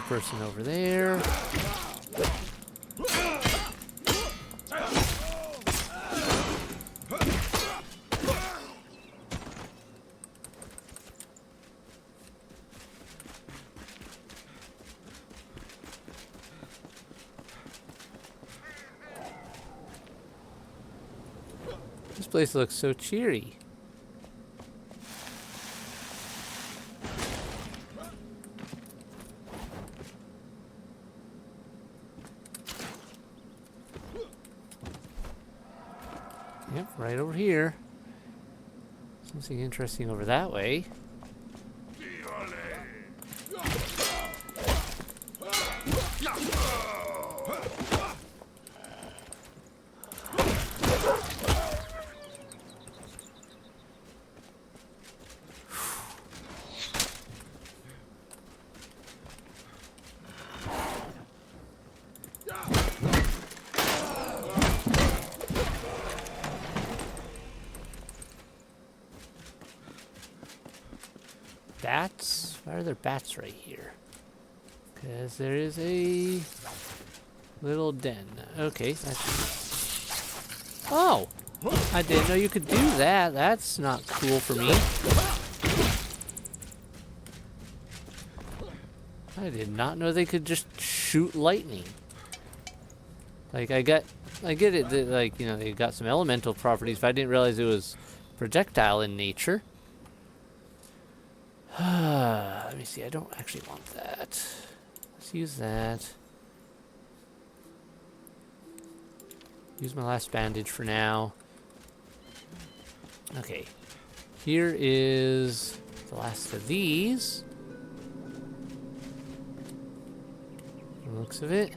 person over there. This place looks so cheery. Yep, right over here. Something interesting over that way. Bats? Why are there bats right here? Because there is a little den. Okay, that's... Oh! I didn't know you could do that. That's not cool for me. I did not know they could just shoot lightning. Like, I get it that, like, you know, they got some elemental properties, but I didn't realize it was projectile in nature. Let me see, I don't actually want that. Let's use that. Use my last bandage for now. Okay. Here is the last of these. From the looks of it.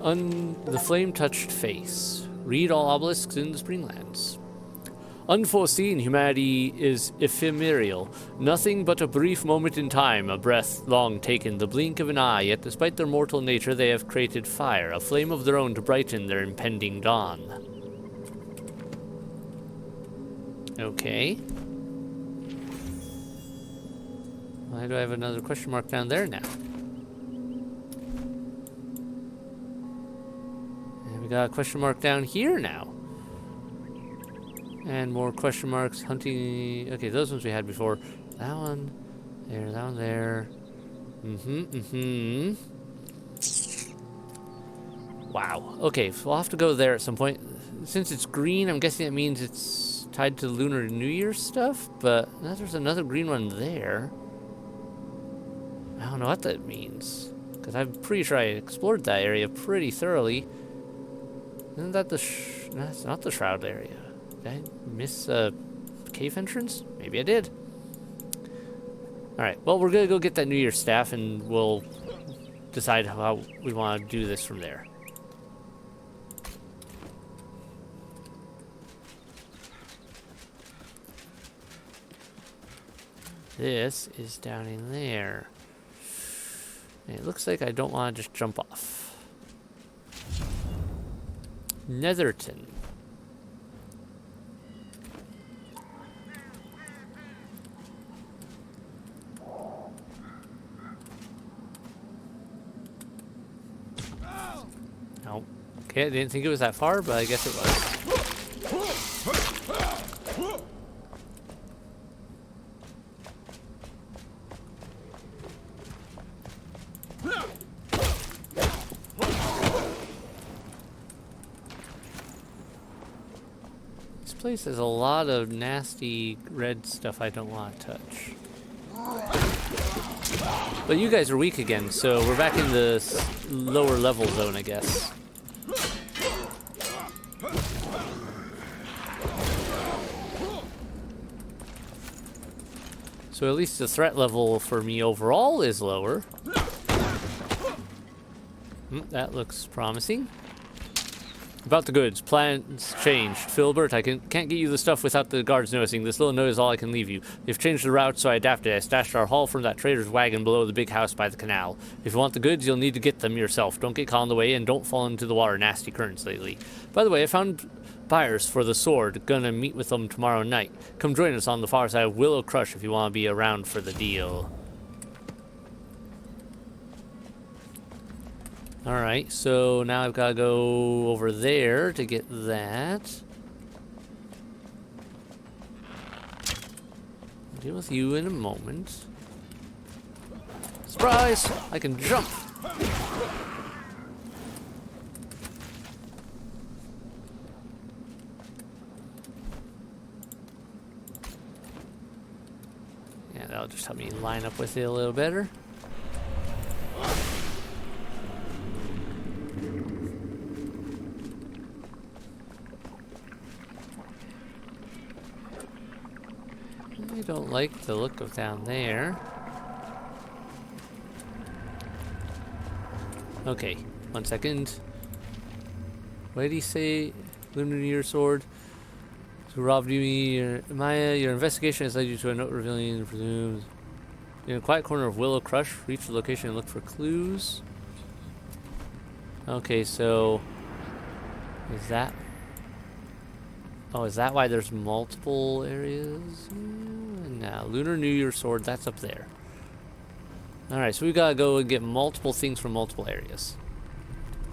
The flame-touched face. Read all obelisks in the Springlands. Unforeseen, humanity is ephemeral, nothing but a brief moment in time, a breath long taken, the blink of an eye, yet despite their mortal nature they have created fire, a flame of their own to brighten their impending dawn. Okay. Why do I have another question mark down there now? And we got a question mark down here now. And more question marks, hunting... Okay, those ones we had before. That one there, that one there. Wow. Okay, so we'll have to go there at some point. Since it's green, I'm guessing it means it's tied to Lunar New Year stuff, but now there's another green one there. I don't know what that means, because I'm pretty sure I explored that area pretty thoroughly. Isn't that the... That's not the Shroud area. Did I miss a cave entrance? Maybe I did. Alright, well, we're going to go get that New Year's staff, and we'll decide how we want to do this from there. This is down in there. And it looks like I don't want to just jump off. Netherton. Nope. Okay, I didn't think it was that far, but I guess it was. This place has a lot of nasty red stuff I don't want to touch. But you guys are weak again, so we're back in the lower level zone, I guess. So at least the threat level for me overall is lower. That looks promising. About the goods, plans changed. Filbert, I can't get you the stuff without the guards noticing. This little note is all I can leave you. They've changed the route, so I adapted. I stashed our haul from that trader's wagon below the big house by the canal. If you want the goods, you'll need to get them yourself. Don't get caught on the way, and don't fall into the water. Nasty currents lately. By the way, I found buyers for the sword. Gonna meet with them tomorrow night. Come join us on the far side of Willow Crush if you want to be around for the deal. Alright, so now I've got to go over there to get that. I'll deal with you in a moment. Surprise! I can jump! Yeah, that'll just help me line up with it a little better. I don't like the look of down there. Okay, 1 second. What did he say? Lunar New Year sword. So robbed you, Maya. Your investigation has led you to a note revealing the presumed. In a quiet corner of Willow Crush, reach the location and look for clues. Okay, so is that? Oh, is that why there's multiple areas? No, Lunar New Year sword. That's up there. All right, so we gotta go and get multiple things from multiple areas.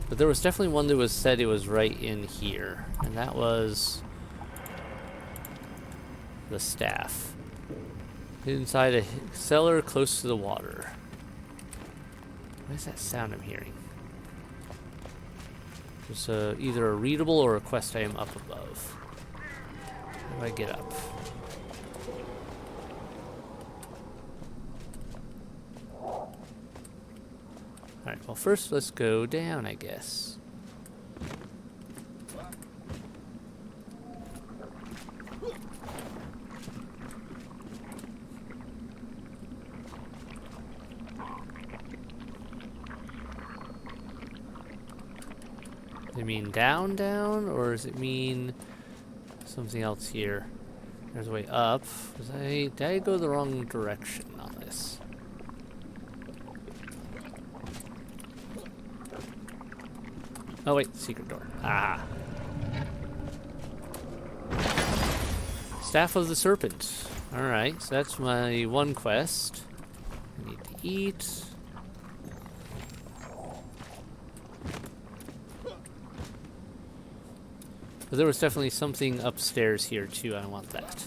But there was definitely one that was said it was right in here, and that was the staff. Inside a cellar close to the water. What is that sound I'm hearing? There's either a readable or a quest item up above. How do I get up? Alright, well first let's go down, I guess. Does it mean down, down, or does it mean something else here? There's a way up. Did I go the wrong direction on this? Oh wait, secret door. Ah. Staff of the Serpent. Alright, so that's my one quest. I need to eat. But there was definitely something upstairs here too. I want that.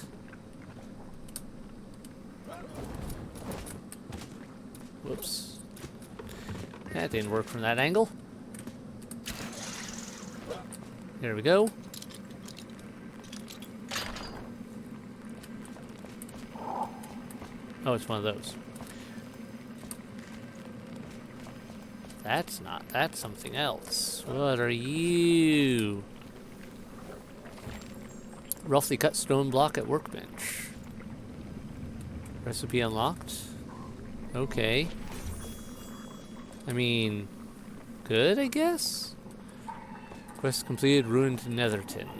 Whoops. That didn't work from that angle. There we go. Oh, it's one of those. That's not. That's something else. What are you? Roughly cut stone block at workbench. Recipe unlocked. Okay. I mean, good, I guess? Quest completed, ruined Netherton.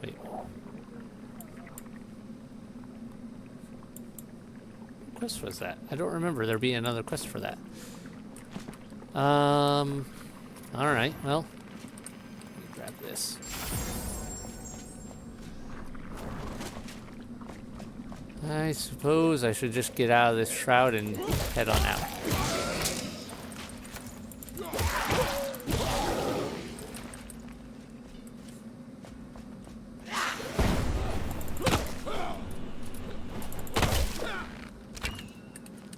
Wait. What quest was that? I don't remember there being another quest for that. Alright, well. Let me grab this. I suppose I should just get out of this shroud and head on out.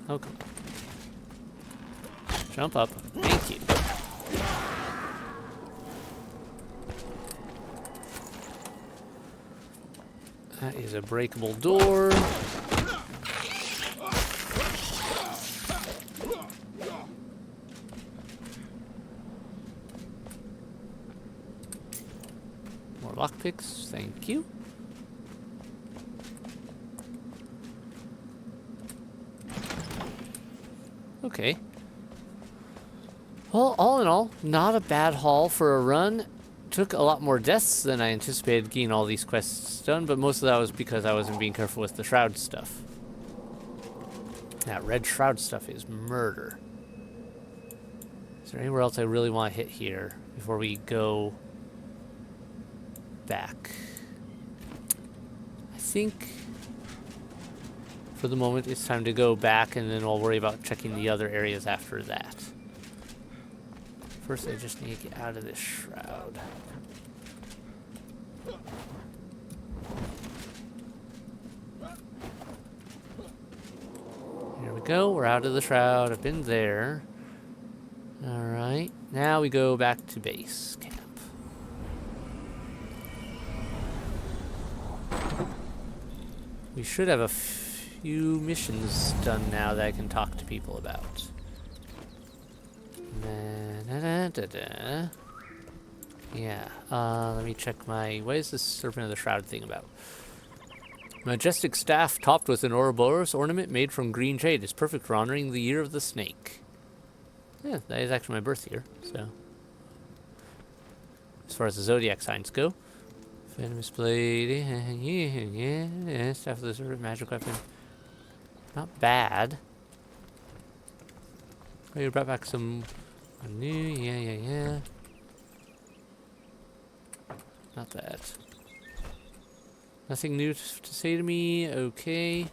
Oh, come on. Jump up. Thank you. That is a breakable door. More lockpicks, thank you. Okay. Well, all in all, not a bad haul for a run. Took a lot more deaths than I anticipated getting all these quests done, but most of that was because I wasn't being careful with the shroud stuff. That red shroud stuff is murder. Is there anywhere else I really want to hit here before we go back? I think for the moment it's time to go back, and then I'll worry about checking the other areas after that. First, I just need to get out of this shroud. Here we go. We're out of the shroud. I've been there. Alright. Now we go back to base camp. We should have a few missions done now that I can talk to people about. Yeah, let me check my... What is this Serpent of the Shroud thing about? Majestic staff topped with an Ouroboros ornament made from green jade is perfect for honoring the year of the snake. Yeah, that is actually my birth year, so... As far as the zodiac signs go. Venomous blade, yeah, staff of the serpent, magic weapon. Not bad. Oh, you brought back some new, yeah. Not bad. Nothing new to say to me, okay.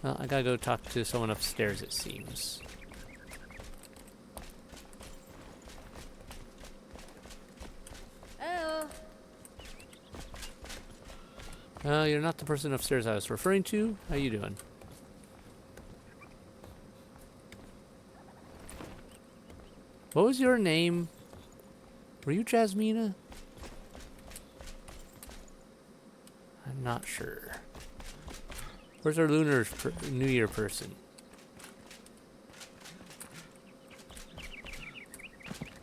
Well, I gotta go talk to someone upstairs, it seems. You're not the person upstairs I was referring to. How you doing? What was your name? Were you Jasmina? I'm not sure. Where's our Lunar New Year person?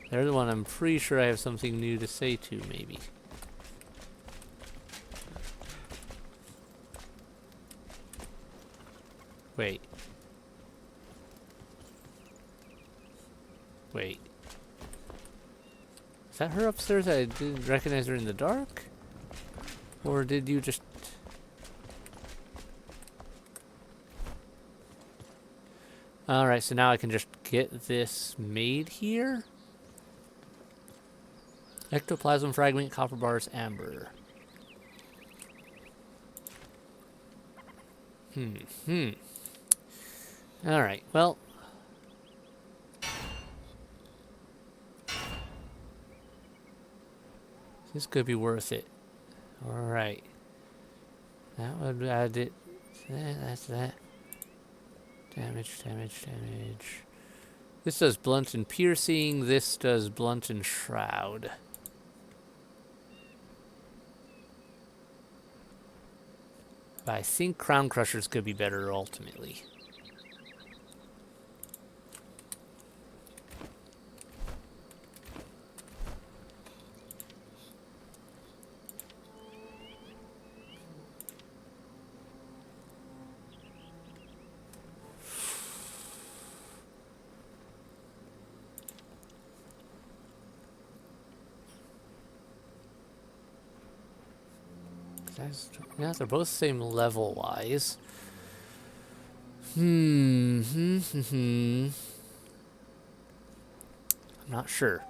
They're the one I'm pretty sure I have something new to say to, maybe. Wait. Is that her upstairs? I didn't recognize her in the dark? Or did you just... Alright, so now I can just get this made here? Ectoplasm fragment, copper bars, amber. Alright, well... This could be worth it. Alright. That would add it. That's that. Damage. This does blunt and piercing. This does blunt and shroud. But I think Crown Crushers could be better ultimately. Yeah, they're both same level-wise. I'm not sure.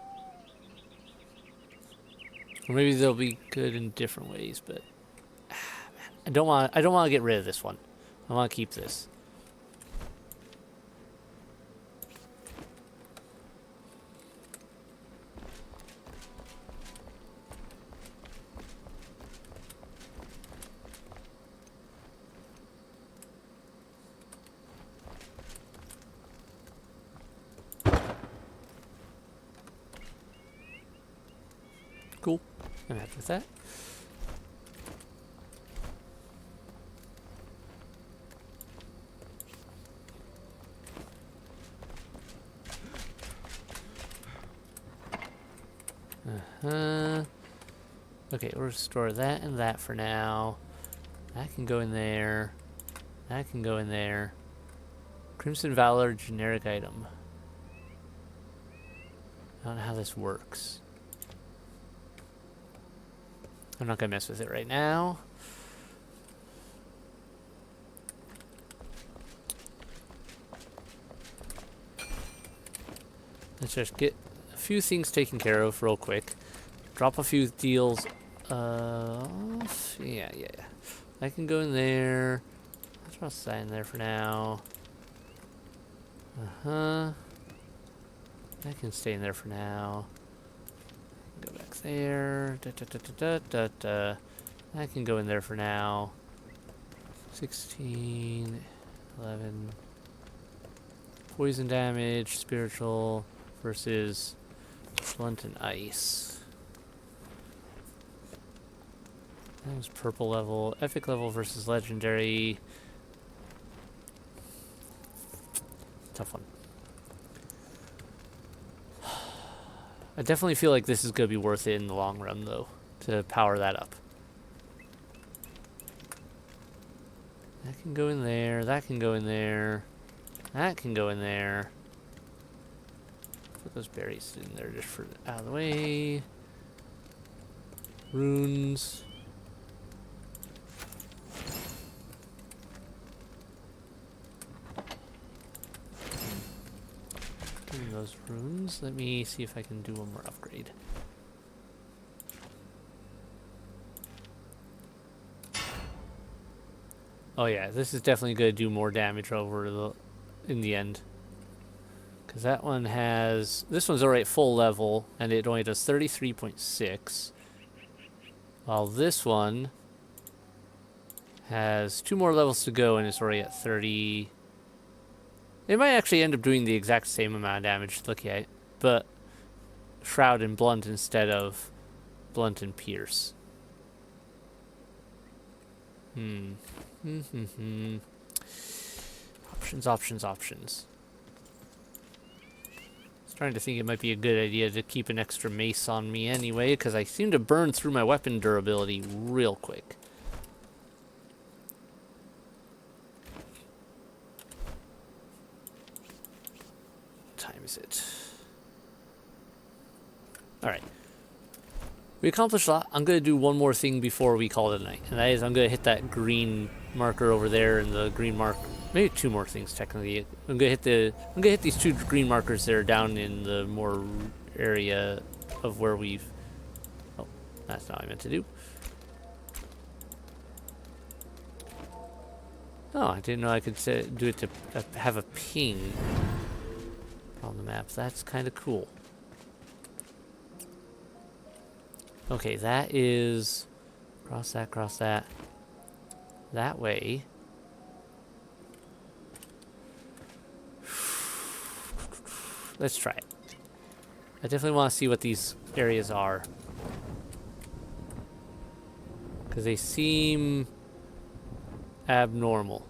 Or maybe they'll be good in different ways, but I don't want to get rid of this one. I want to keep this. Cool. I'm happy with that. Okay, we'll store that and that for now. That can go in there. That can go in there. Crimson Valor generic item. I don't know how this works. I'm not gonna mess with it right now. Let's just get a few things taken care of real quick. Drop a few deals off. Yeah. I can go in there. Let's toss that in there for now. That can stay in there for now. Go back there. That can go in there for now. 16, 11. Poison damage, spiritual versus blunt and ice. That was purple level. Epic level versus legendary. Tough one. I definitely feel like this is going to be worth it in the long run, though, to power that up. That can go in there. That can go in there. That can go in there. Put those berries in there just for out of the way. Runes. Give me those runes. Let me see if I can do one more upgrade. Oh yeah, this is definitely going to do more damage in the end. Because that one has... This one's already at full level, and it only does 33.6. While this one has 2 more levels to go, and it's already at 30... It might actually end up doing the exact same amount of damage, look at it. But Shroud and Blunt instead of Blunt and Pierce. Options. I was trying to think it might be a good idea to keep an extra mace on me anyway, because I seem to burn through my weapon durability real quick. What time is it? Alright. We accomplished a lot. I'm going to do one more thing before we call it a night. And that is I'm going to hit that green marker over there and the green mark. Maybe 2 more things technically. I'm going to hit these 2 green markers that are down in the more area of where we've... Oh, that's not what I meant to do. Oh, I didn't know I could do it to have a ping on the map. That's kind of cool. Okay, that is... Cross that. That way. Let's try it. I definitely want to see what these areas are. Because they seem abnormal.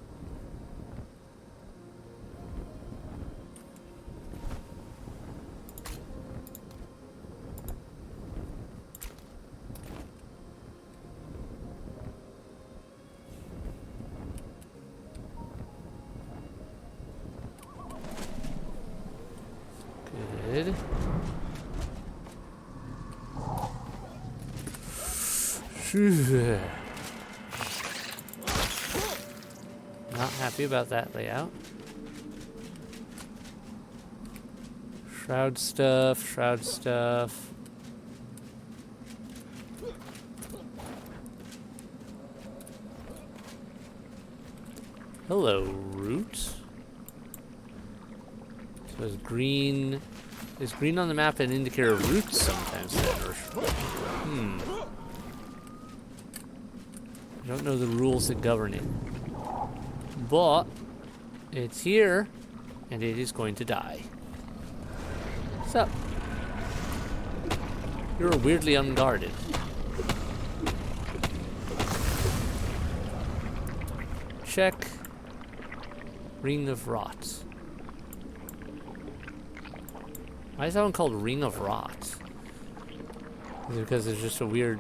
Good. Not happy about that layout. Shroud stuff. Hello, root. So is green on the map an indicator of roots sometimes then, or I don't know the rules that govern it. But it's here and it is going to die. What's up? You're weirdly unguarded. Check. Ring of Rot. Why is that one called Ring of Rot? Is it because it's just a weird...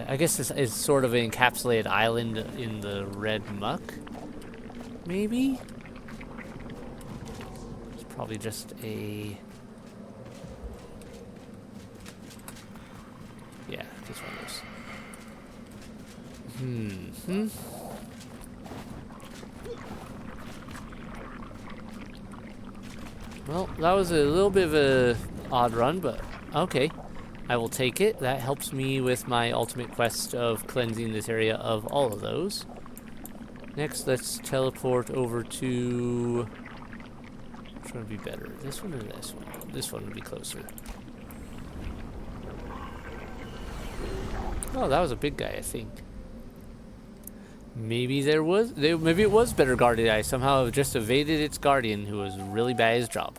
I guess it's sort of an encapsulated island in the red muck? Maybe? It's probably just a... Yeah, just one of those. Well, that was a little bit of a odd run, but okay. I will take it. That helps me with my ultimate quest of cleansing this area of all of those. Next, let's teleport over to... which one would be better? This one or this one? This one would be closer. Oh, that was a big guy, I think. Maybe maybe it was better guarded. I somehow just evaded its guardian, who was really bad at his job.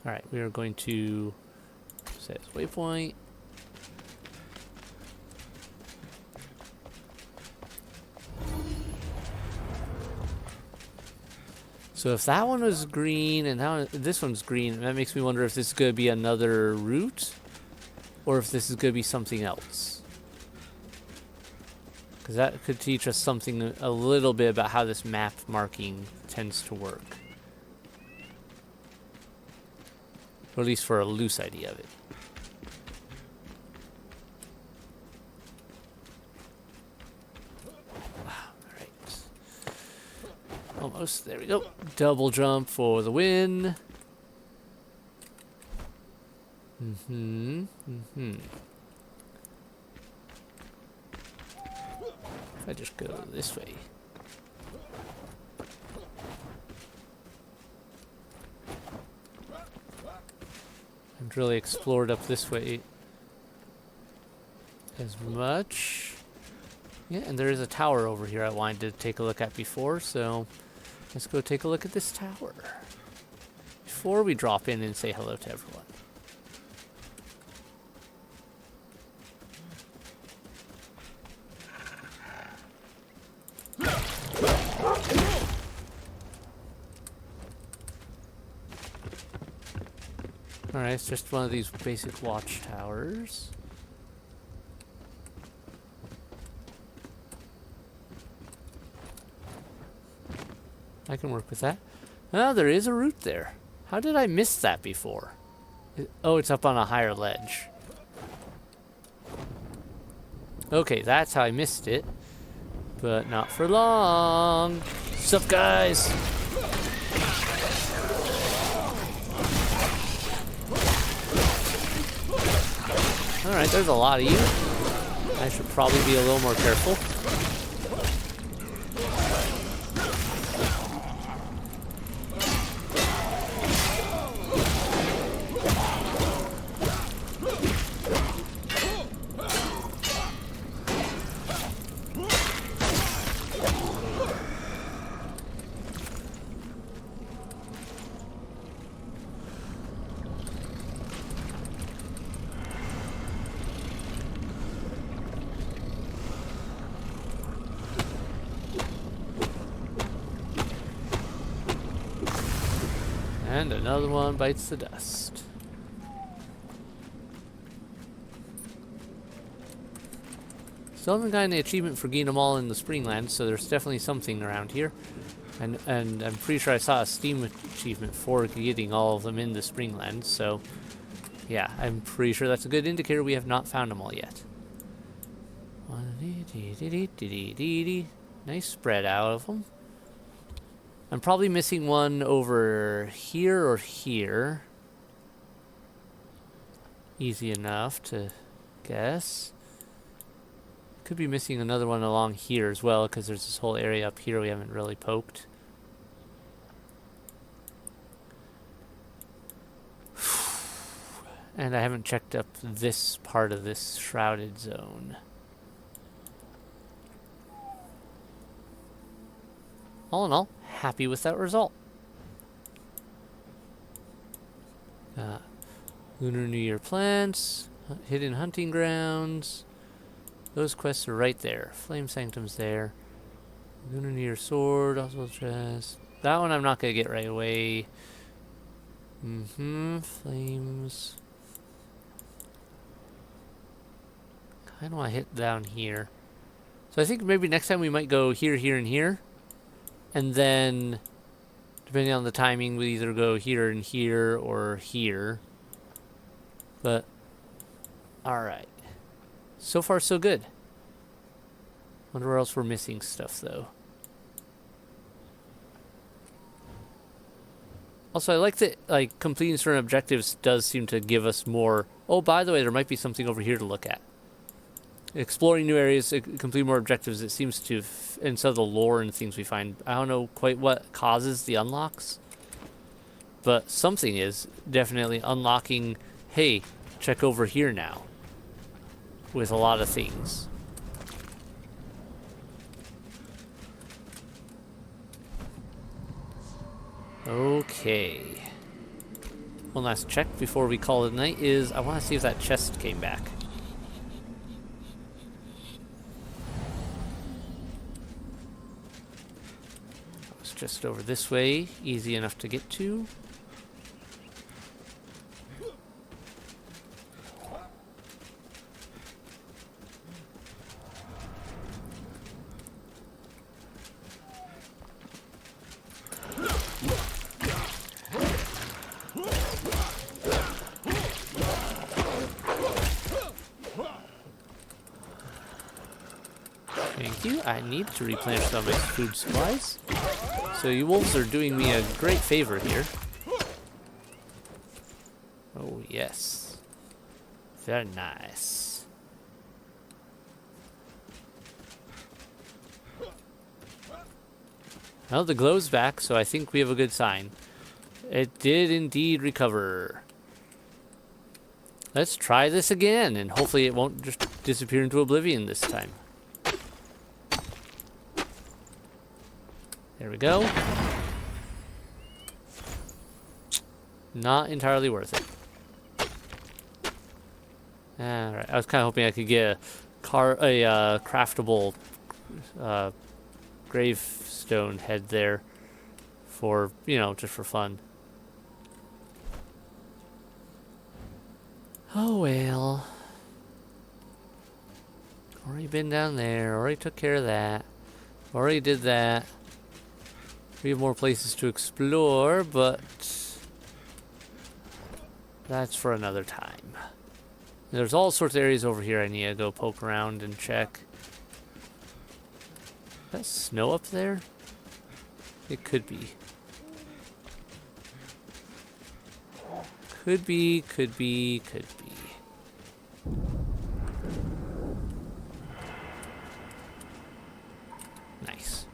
Alright, we are going to set waypoint. So if that one was green and this one's green, that makes me wonder if this is going to be another route or if this is going to be something else. Because that could teach us something a little bit about how this map marking tends to work. Or at least for a loose idea of it. Almost. There we go. Double jump for the win. If I just go this way. I've really explored up this way as much. Yeah, and there is a tower over here I wanted to take a look at before, so let's go take a look at this tower before we drop in and say hello to everyone. Alright, it's just one of these basic watchtowers. I can work with that. Oh, there is a route there. How did I miss that before? Oh, it's up on a higher ledge. Okay, that's how I missed it. But not for long. What's up, guys? Alright, there's a lot of you. I should probably be a little more careful. And another one bites the dust. Still haven't gotten the achievement for getting them all in the Springlands, so there's definitely something around here. And I'm pretty sure I saw a Steam achievement for getting all of them in the Springlands, so yeah, I'm pretty sure that's a good indicator we have not found them all yet. Nice spread out of them. I'm probably missing one over here or here. Easy enough to guess. Could be missing another one along here as well, because there's this whole area up here we haven't really poked. And I haven't checked up this part of this shrouded zone. All in all, happy with that result. Lunar New Year plants, hidden hunting grounds. Those quests are right there. Flame Sanctum's there. Lunar New Year sword, also chest. That one I'm not gonna get right away. Flames. Kinda wanna hit down here. So I think maybe next time we might go here, here, and here. And then, depending on the timing, we either go here and here or here. But, alright. So far, so good. Wonder where else we're missing stuff, though. Also, I like that, like, completing certain objectives does seem to give us more... Oh, by the way, there might be something over here to look at. exploring new areas, complete more objectives. It seems to, instead of the lore and things we find, I don't know quite what causes the unlocks, but something is definitely unlocking, hey, check over here now, with a lot of things. Okay. One last check before we call it a night is I want to see if that chest came back. It's just over this way, easy enough to get to. Thank you. I need to replenish some of my food supplies. So you wolves are doing me a great favor here. Oh, yes. Very nice. Well, the glow's back, so I think we have a good sign. It did indeed recover. Let's try this again, and hopefully it won't just disappear into oblivion this time. There we go. Not entirely worth it. Alright, I was kind of hoping I could get a craftable gravestone head there for, you know, just for fun. Oh well. Already been down there, already took care of that. Already did that. We have more places to explore, but that's for another time. There's all sorts of areas over here I need to go poke around and check. Is that snow up there? It could be. Could be, could be, could be. Nice.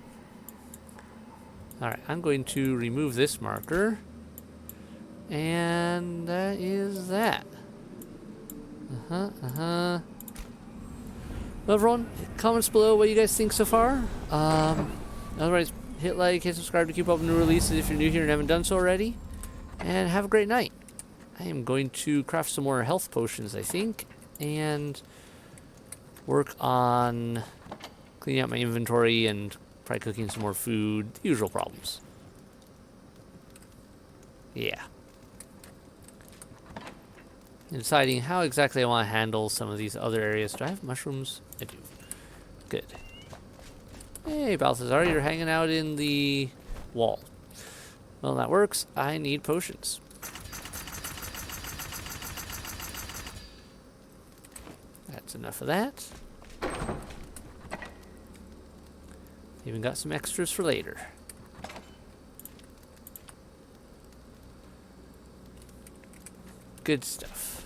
Alright, I'm going to remove this marker. And that is that. Well, everyone, comments below what you guys think so far. Otherwise, hit like, hit subscribe to keep up with new releases if you're new here and haven't done so already. And have a great night. I am going to craft some more health potions, I think, and work on cleaning out my inventory and probably cooking some more food. The usual problems. Yeah. And deciding how exactly I want to handle some of these other areas. Do I have mushrooms? I do. Good. Hey, Balthazar, you're hanging out in the wall. Well, that works. I need potions. That's enough of that. Even got some extras for later. Good stuff.